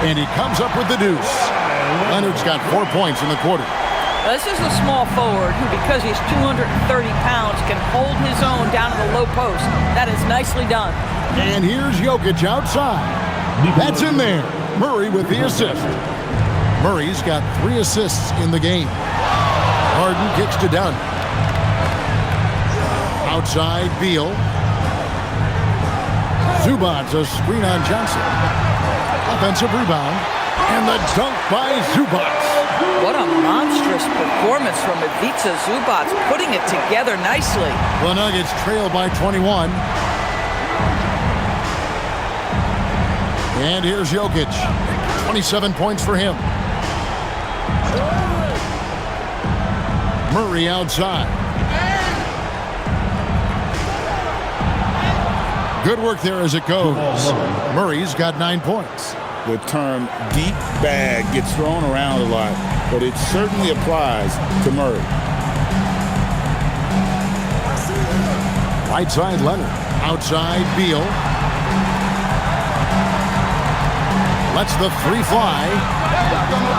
And he comes up with the deuce. Leonard's got 4 points in the quarter. This is a small forward who, because he's 230 pounds, can hold his own down to the low post. That is nicely done. And here's Jokic outside. That's in there. Murray with the assist. Murray's got 3 assists in the game. Harden kicks to Dunn. Outside Beal. Zubac's a screen on Johnson. Offensive rebound. And the dunk by Zubac. What a monstrous performance from Ivica Zubac, putting it together nicely. The Nuggets trail by 21. And here's Jokic. 27 points for him. Murray outside. Good work there as it goes. Murray's got 9 points. The term deep bag gets thrown around a lot, but it certainly applies to Murray. Right side Leonard. Outside Beal. Lets the 3 fly.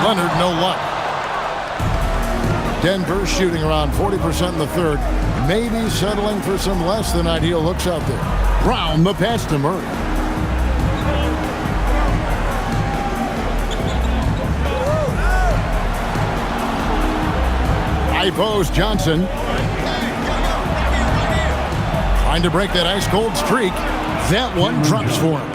Leonard no luck. Denver shooting around 40% in the third. Maybe settling for some less than ideal looks out there. Brown the pass to Murray. High post Johnson. Trying to break that ice-cold streak. That one drops for him.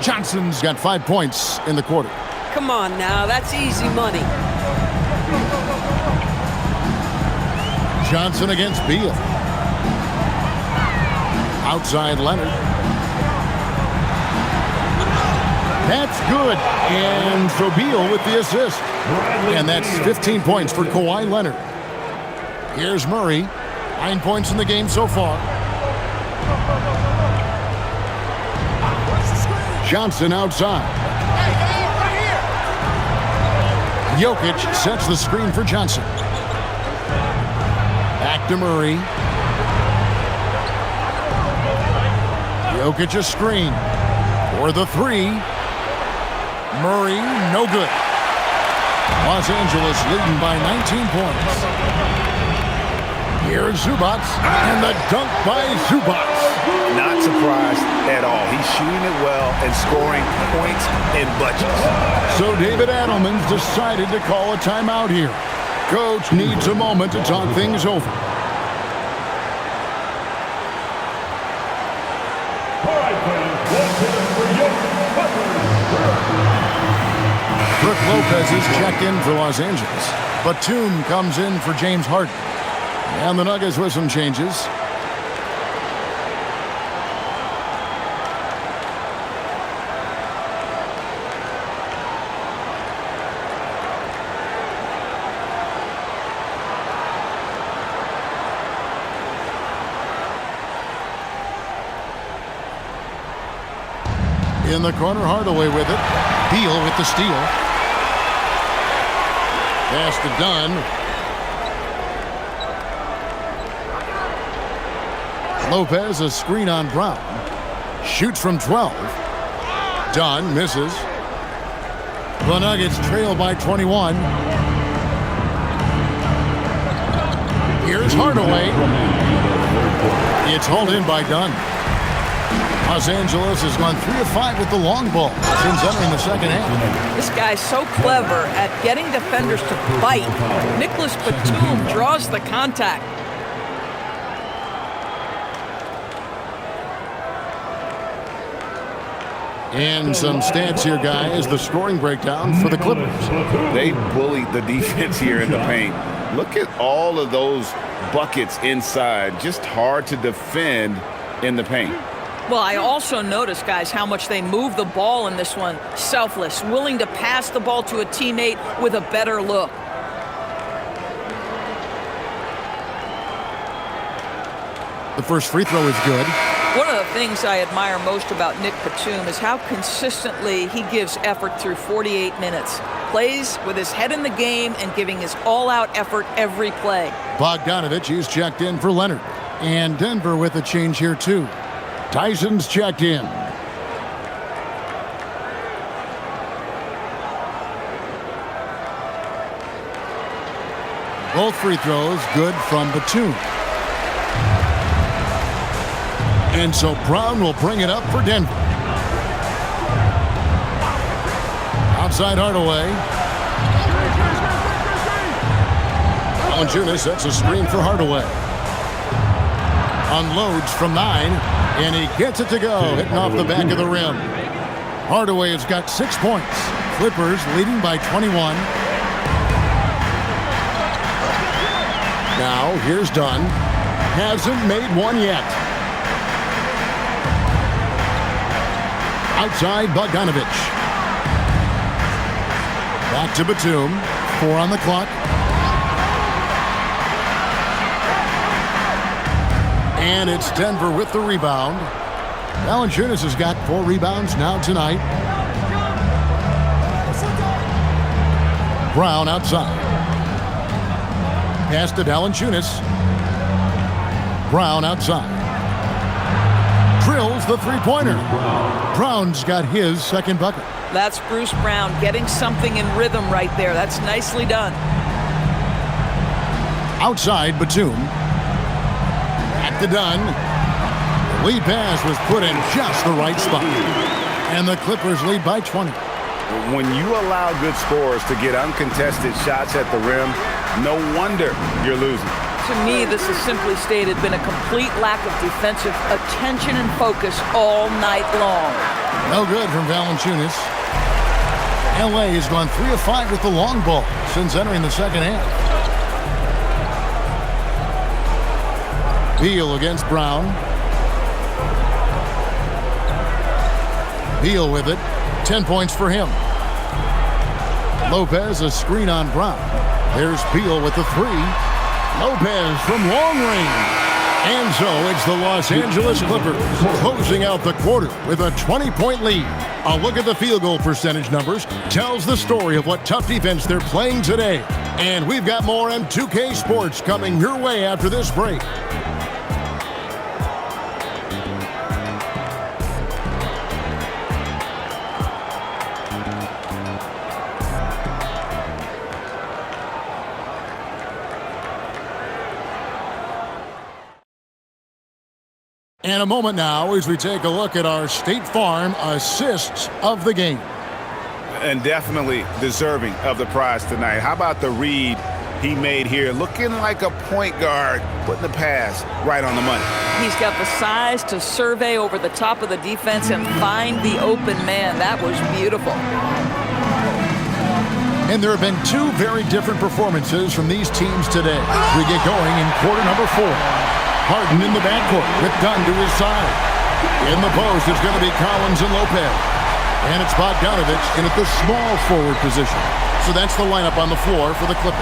Johnson's got 5 points in the quarter. Come on now, that's easy money. Johnson against Beal. Outside Leonard. That's good. And so Beal with the assist. And that's 15 points for Kawhi Leonard. Here's Murray. 9 points in the game so far. Johnson outside. Jokic sets the screen for Johnson. Back to Murray. Jokic a screen for the 3. Murray, no good. Los Angeles leading by 19 points. Here's Zubac, and the dunk by Zubac. Not surprised at all. He's shooting it well and scoring points in bunches. So David Adelman's decided to call a timeout here. Coach needs a moment to talk things over. Brook Lopez is checked in for Los Angeles. Batum comes in for James Harden. And the Nuggets with some changes. In the corner, Hardaway with it. Beal with the steal. Pass to Dunn. Lopez, a screen on Brown. Shoots from 12. Dunn misses. The Nuggets trail by 21. Here's Hardaway. It's hauled in by Dunn. Los Angeles has gone 3 of 5 with the long ball since entering the second half. This guy's so clever at getting defenders to bite. Nicholas Batum draws the contact. And some stats here, guys. The scoring breakdown for the Clippers. They bullied the defense here in the paint. Look at all of those buckets inside. Just hard to defend in the paint. Well, I also noticed, guys, how much they move the ball in this one. Selfless, willing to pass the ball to a teammate with a better look. The first free throw is good. One of the things I admire most about Nick Batum is how consistently he gives effort through 48 minutes. Plays with his head in the game and giving his all-out effort every play. Bogdanovich is checked in for Leonard. And Denver with a change here, too. Tyson's checked in. Both free throws good from Batum. And so Brown will bring it up for Denver. Outside Hardaway. Valanciunas sets a screen for Hardaway. Unloads from 9, and he gets it to go, hitting off the back of the rim. Hardaway has got 6 points. Clippers leading by 21. Now, here's Dunn. Hasn't made one yet. Outside Bogdanovich. Back to Batum. 4 on the clock. And it's Denver with the rebound. Valanciunas has got 4 rebounds now tonight. Brown outside. Pass to Valanciunas. Brown outside. Drills the three-pointer. Brown's got his second bucket. That's Bruce Brown getting something in rhythm right there. That's nicely done. Outside Batum. Back to Dunn. The lead pass was put in just the right spot. And the Clippers lead by 20. When you allow good scorers to get uncontested shots at the rim, no wonder you're losing. To me, this has simply stated been a complete lack of defensive attention and focus all night long. No good from Valanciunas. LA has gone 3 of 5 with the long ball since entering the second half. Beal against Brown. Beal with it. 10 points for him. Lopez, a screen on Brown. There's Beal with the 3. Lopez from long range. And so it's the Los Angeles Clippers closing out the quarter with a 20-point lead. A look at the field goal percentage numbers tells the story of what tough defense they're playing today. And we've got more on 2K Sports coming your way after this break. And a moment now as we take a look at our State Farm assists of the game. And definitely deserving of the prize tonight. How about the read he made here? Looking like a point guard, putting the pass right on the money. He's got the size to survey over the top of the defense and find the open man. That was beautiful. And there have been 2 very different performances from these teams today. As we get going in quarter number 4. Harden in the backcourt with Dunn to his side. In the post, it's going to be Collins and Lopez. And it's Bogdanovich in at the small forward position. So that's the lineup on the floor for the Clippers.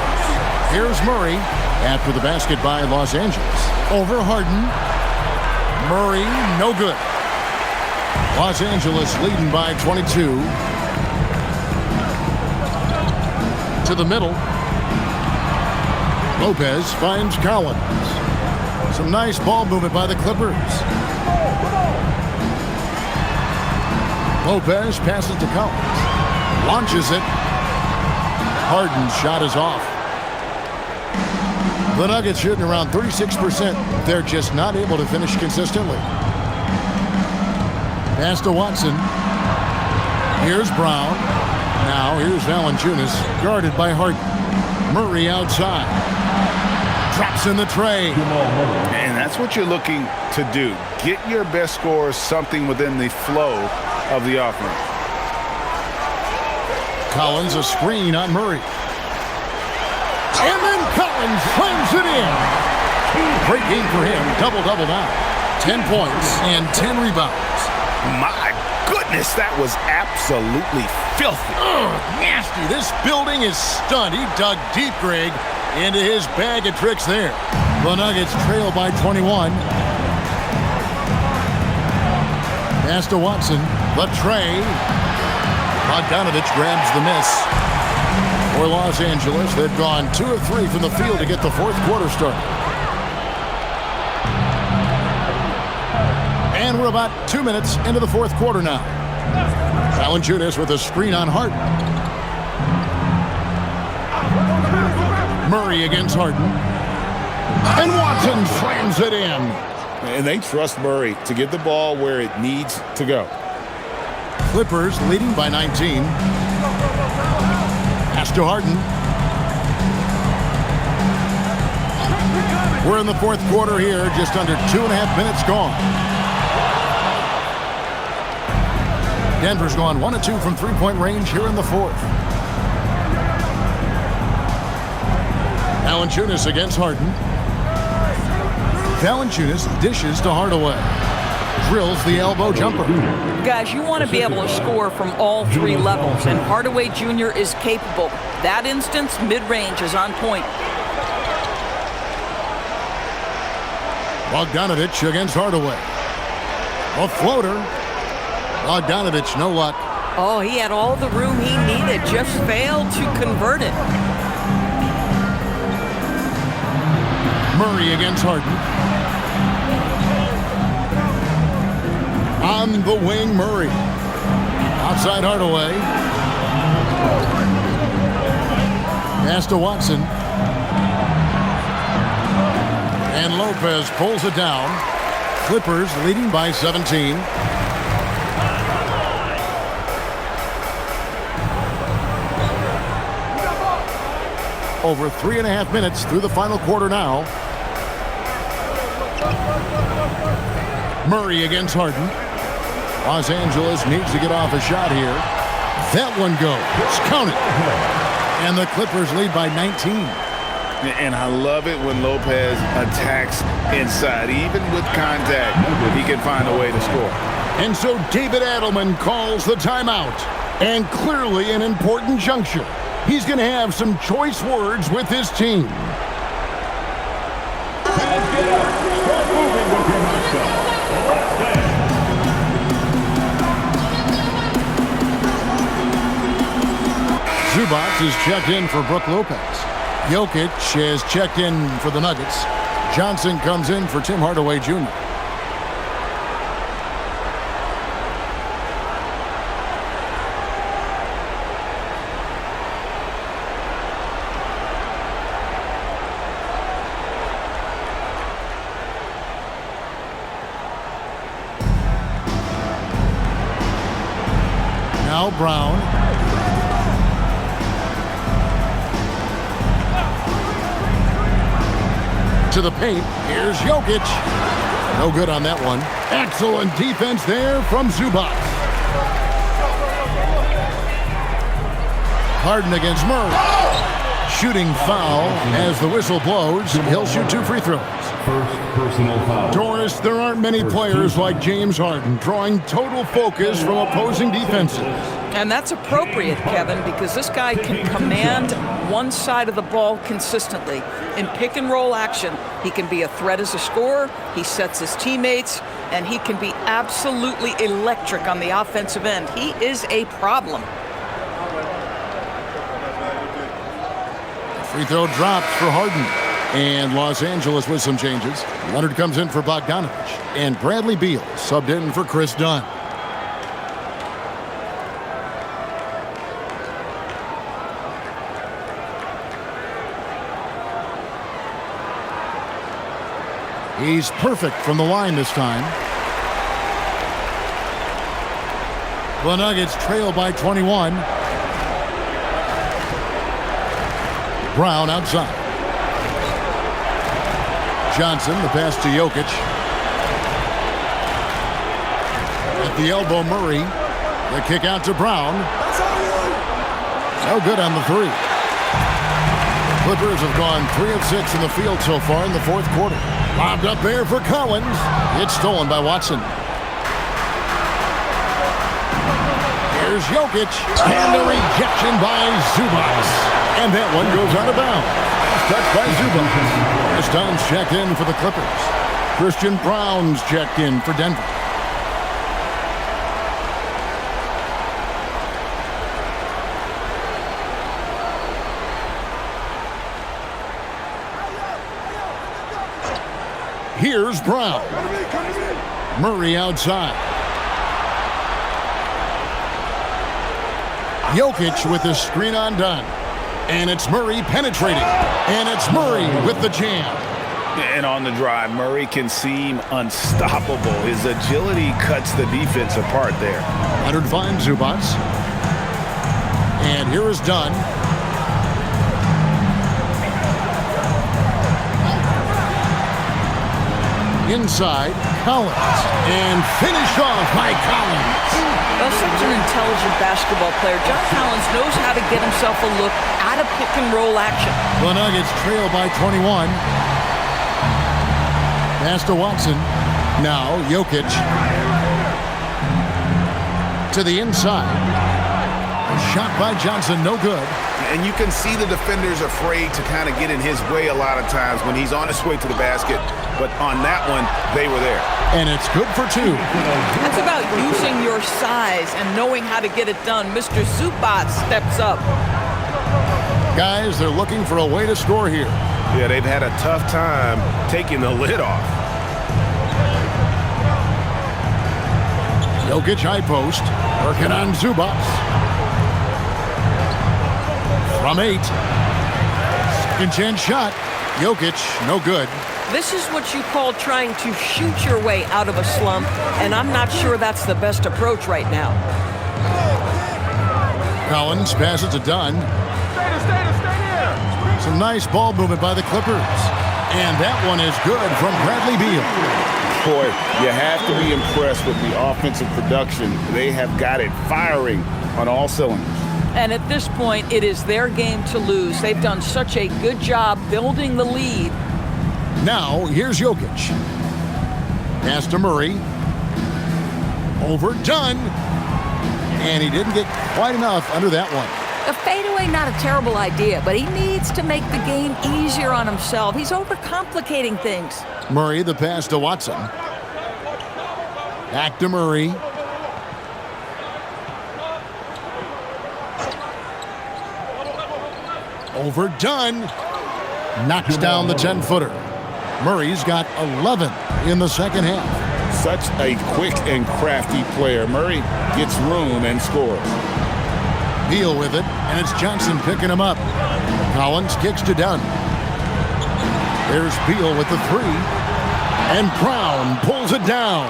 Here's Murray after the basket by Los Angeles. Over Harden. Murray, no good. Los Angeles leading by 22. To the middle. Lopez finds Collins. Some nice ball movement by the Clippers. Lopez passes to Collins. Launches it. Harden's shot is off. The Nuggets shooting around 36%. They're just not able to finish consistently. Pass to Watson. Here's Brown. Now here's Valanciunas, guarded by Harden. Murray outside. Drops in the tray. And that's what you're looking to do. Get your best scorers something within the flow of the offense. Collins a screen on Murray. And then Collins slams it in. Great game for him. Double-double now. 10 points and 10 rebounds. My goodness, that was absolutely filthy. Nasty. This building is stunned. He dug deep, Greg, into his bag of tricks there. The Nuggets trail by 21. Pass to Watson. The tray. Bogdanovich grabs the miss. For Los Angeles, they've gone 2 of 3 from the field to get the fourth quarter started. And we're about 2 minutes into the fourth quarter now. Valanciunas with a screen on Harden. Murray against Harden. And Watson slams it in. And they trust Murray to get the ball where it needs to go. Clippers leading by 19. Pass to Harden. We're in the fourth quarter here, just under 2.5 minutes gone. Denver's gone 1 of 2 from three-point range here in the fourth. Valanciunas against Harden. Valanciunas dishes to Hardaway. Drills the elbow jumper. Guys, you want to be able to score from all 3 levels, and Hardaway Jr. is capable. That instance, mid-range is on point. Bogdanovich against Hardaway. A floater. Bogdanovich, no luck. Oh, he had all the room he needed, just failed to convert it. Murray against Harden. On the wing, Murray. Outside Hardaway. Pass to Watson. And Lopez pulls it down. Clippers leading by 17. Over 3.5 minutes through the final quarter now. Murray against Harden. Los Angeles needs to get off a shot here. That one goes. Count it. And the Clippers lead by 19. And I love it when Lopez attacks inside. Even with contact, he can find a way to score. And so David Adelman calls the timeout. And clearly an important juncture. He's going to have some choice words with his team. Zubac is checked in for Brook Lopez. Jokic is checked in for the Nuggets. Johnson comes in for Tim Hardaway Jr. Now Brown. To the paint. Here's Jokic. No good on that one. Excellent defense there from Zubac. Harden against Murray. Shooting foul as the whistle blows. He'll shoot 2 free throws. First personal foul. Doris, there aren't many players like James Harden drawing total focus from opposing defenses. And that's appropriate, Kevin, because this guy can command one side of the ball consistently. In pick and roll action, he can be a threat as a scorer, he sets his teammates, and he can be absolutely electric on the offensive end. He is a problem. Free throw drops for Harden. And Los Angeles with some changes. Leonard comes in for Bogdanovich. And Bradley Beal subbed in for Chris Dunn. He's perfect from the line this time. The Nuggets trail by 21. Brown outside. Johnson, the pass to Jokic. At the elbow, Murray. The kick out to Brown. No good on the three. Clippers have gone 3 of 6 in the field so far in the fourth quarter. Lobbed up there for Collins. It's stolen by Watson. Here's Jokic. And the rejection by Zubac. And that one goes out of bounds. Touched by Zubac. Pistons check in for the Clippers. Christian Brown's checked in for Denver. Here's Brown. Murray outside. Jokic with the screen on Dunn. And it's Murray penetrating. And it's Murray with the jam. And on the drive, Murray can seem unstoppable. His agility cuts the defense apart there. Leonard finds Zubac. And here is Dunn. Inside, Collins. And finished off by Collins. Well, such an intelligent basketball player. John Collins knows how to get himself a look out of pick-and-roll action. The Nuggets trail by 21. Pass to Watson. Now, Jokic. To the inside. A shot by Johnson, no good. And you can see the defenders afraid to kind of get in his way a lot of times when he's on his way to the basket. But on that one, they were there. And it's good for 2. That's about using your size and knowing how to get it done. Mr. Zubac steps up. Guys, they're looking for a way to score here. Yeah, they've had a tough time taking the lid off. Jokic high post. Working on Zubac. From 8. Second chance shot. Jokic, no good. This is what you call trying to shoot your way out of a slump, and I'm not sure that's the best approach right now. Collins passes to Dunn. Some nice ball movement by the Clippers. And that one is good from Bradley Beal. Boy, you have to be impressed with the offensive production. They have got it firing on all cylinders. And at this point, it is their game to lose. They've done such a good job building the lead. Now, here's Jokic. Pass to Murray. Over Dunn. And he didn't get quite enough under that one. A fadeaway, not a terrible idea, but he needs to make the game easier on himself. He's overcomplicating things. Murray, the pass to Watson. Back to Murray. Over Dunn. Knocks down the 10-footer. Murray's got 11 in the second half. Such a quick and crafty player. Murray gets room and scores. Beal with it, and it's Johnson picking him up. Collins kicks to Dunn. There's Beal with the 3. And Brown pulls it down.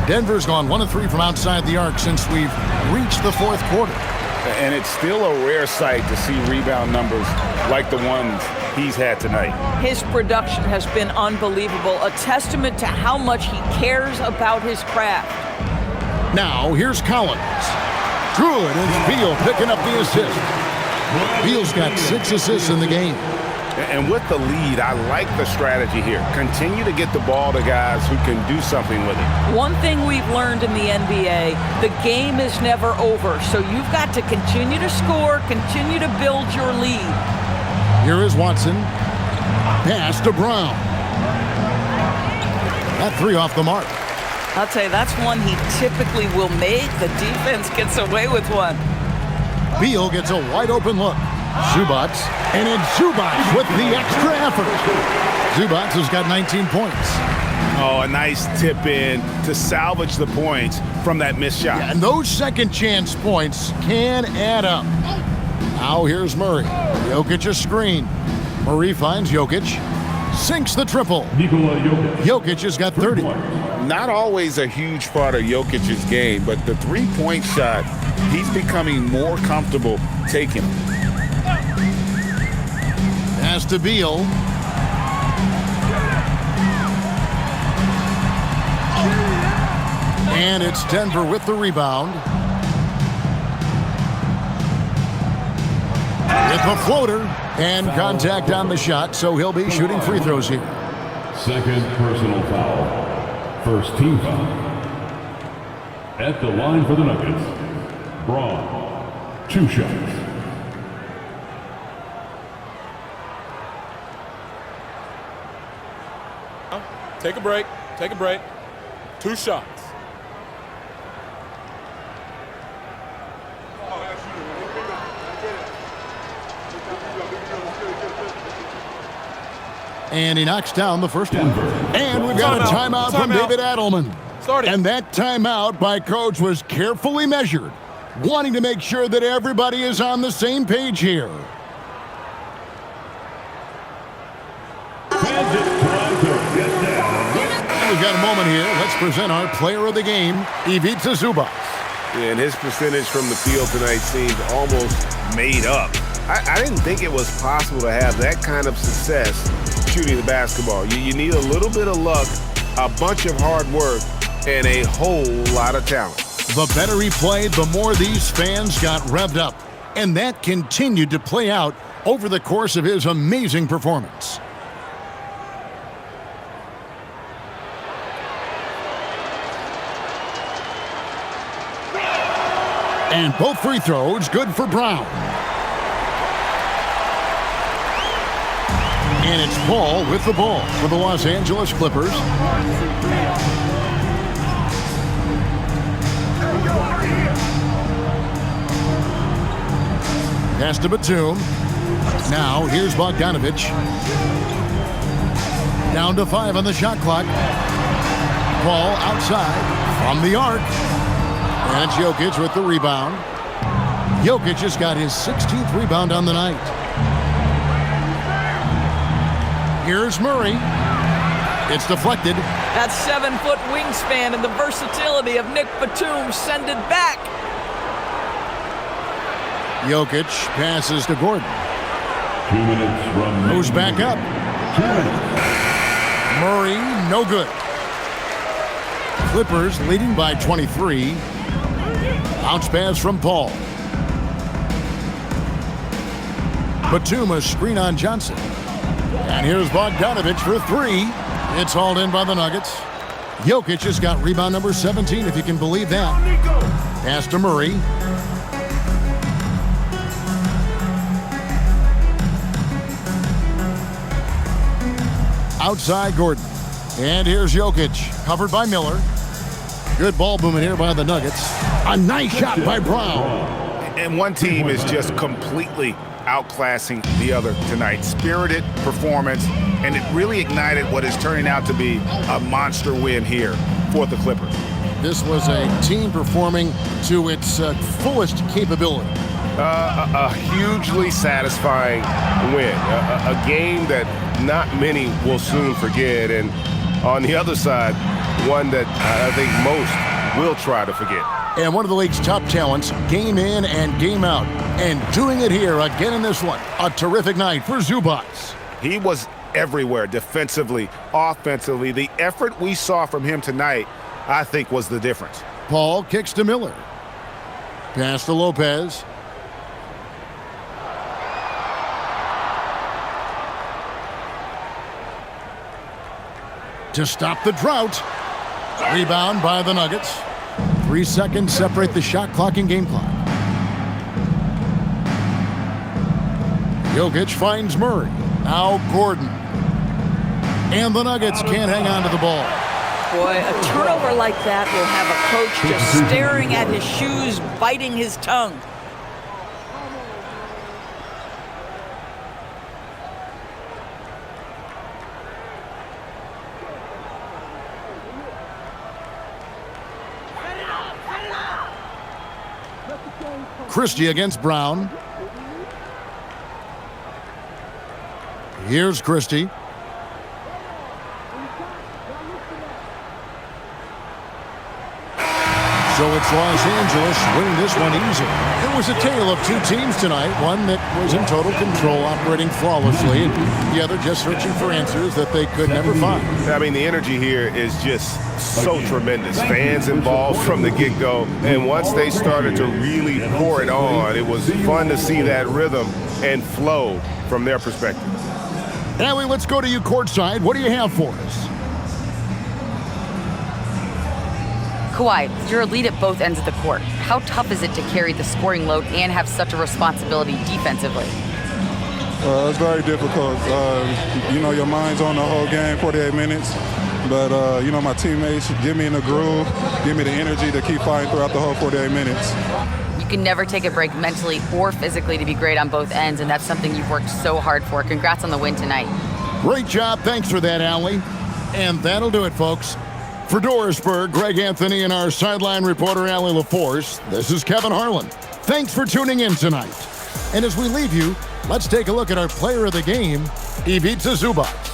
Denver's gone 1 of 3 from outside the arc since we've reached the fourth quarter. And it's still a rare sight to see rebound numbers like the ones he's had tonight. His production has been unbelievable, a testament to how much he cares about his craft. Now, here's Collins. Good, and Beal picking up the assist. Beal's got 6 assists in the game. And with the lead, I like the strategy here. Continue to get the ball to guys who can do something with it. One thing we've learned in the NBA, the game is never over. So you've got to continue to score, continue to build your lead. Here is Watson. Pass to Brown. That 3 off the mark. I'll tell you, that's one he typically will make. The defense gets away with one. Beal gets a wide open look. Zubac, and it's Zubac with the extra effort. Zubac has got 19 points. Oh, a nice tip in to salvage the points from that missed shot. Yeah, and those second chance points can add up. Now here's Murray. Jokic a screen. Murray finds Jokic. Sinks the triple. Jokic has got 30. Not always a huge part of Jokic's game, but the three-point shot, he's becoming more comfortable taking it. Pass to Beal. And it's Denver with the rebound. With the floater. And contact on the shot, so he'll be shooting free throws here. Second personal foul. First team foul. At the line for the Nuggets, Braun. 2 shots. Take a break. Take a break. 2 shots. And he knocks down the first one. And we've got a timeout from David Adelman. And that timeout by coach was carefully measured, wanting to make sure that everybody is on the same page here. We've got a moment here. Let's present our player of the game, Ivica Zubac. And his percentage from the field tonight seemed almost made up. I didn't think it was possible to have that kind of success shooting the basketball. You need a little bit of luck, a bunch of hard work, and a whole lot of talent. The better he played, the more these fans got revved up. And that continued to play out over the course of his amazing performance. And both free throws good for Brown. And it's Paul with the ball for the Los Angeles Clippers. Pass to Batum. Now here's Bogdanovich. Down to 5 on the shot clock. Ball outside from the arc. And it's Jokic with the rebound. Jokic has got his 16th rebound on the night. Here's Murray. It's deflected. That 7-foot wingspan and the versatility of Nick Batum send it back. Jokic passes to Gordon. 2 minutes from Moves back up. 2 minutes. Murray, no good. Clippers leading by 23. Bounce pass from Paul. Batum a screen on Johnson. And here's Bogdanovich for 3. It's hauled in by the Nuggets. Jokic has got rebound number 17, if you can believe that. Pass to Murray. Outside Gordon. And here's Jokic, covered by Miller. Good ball movement here by the Nuggets. A nice shot by Brown. And one team is just completely outclassing the other tonight. Spirited performance, and it really ignited what is turning out to be a monster win here for the Clippers. This was a team performing to its fullest capability. A hugely satisfying win. A game that not many will soon forget, and on the other side, one that I think most will try to forget. And one of the league's top talents, game in and game out. And doing it here again in this one. A terrific night for Zubac. He was everywhere, defensively, offensively. The effort we saw from him tonight, I think, was the difference. Paul kicks to Miller. Pass to Lopez. To stop the drought. Rebound by the Nuggets. 3 seconds separate the shot clock and game clock. Jokic finds Murray. Now Gordon. And the Nuggets can't hang on to the ball. Boy, a turnover like that will have a coach just staring at his shoes, biting his tongue. Christie against Brown. Here's Christie. So it's Los Angeles winning this one easy. It was a tale of two teams tonight, one that was in total control, operating flawlessly, and the other just searching for answers that they could never find. I mean, the energy here is just so tremendous. Fans involved from the get-go, and once they started to really pour it on, it was fun to see that rhythm and flow from their perspective. Allie, let's go to you courtside. What do you have for us? Kawhi, you're a lead at both ends of the court. How tough is it to carry the scoring load and have such a responsibility defensively? It's very difficult. Your mind's on the whole game, 48 minutes. But, my teammates get me in the groove, give me the energy to keep fighting throughout the whole 48 minutes. You can never take a break mentally or physically to be great on both ends, and that's something you've worked so hard for. Congrats on the win tonight. Great job. Thanks for that, Allie. And that'll do it, folks. For Dorisburg, Greg Anthony, and our sideline reporter, Allie LaForce, this is Kevin Harlan. Thanks for tuning in tonight. And as we leave you, let's take a look at our player of the game, Ivica Zubac.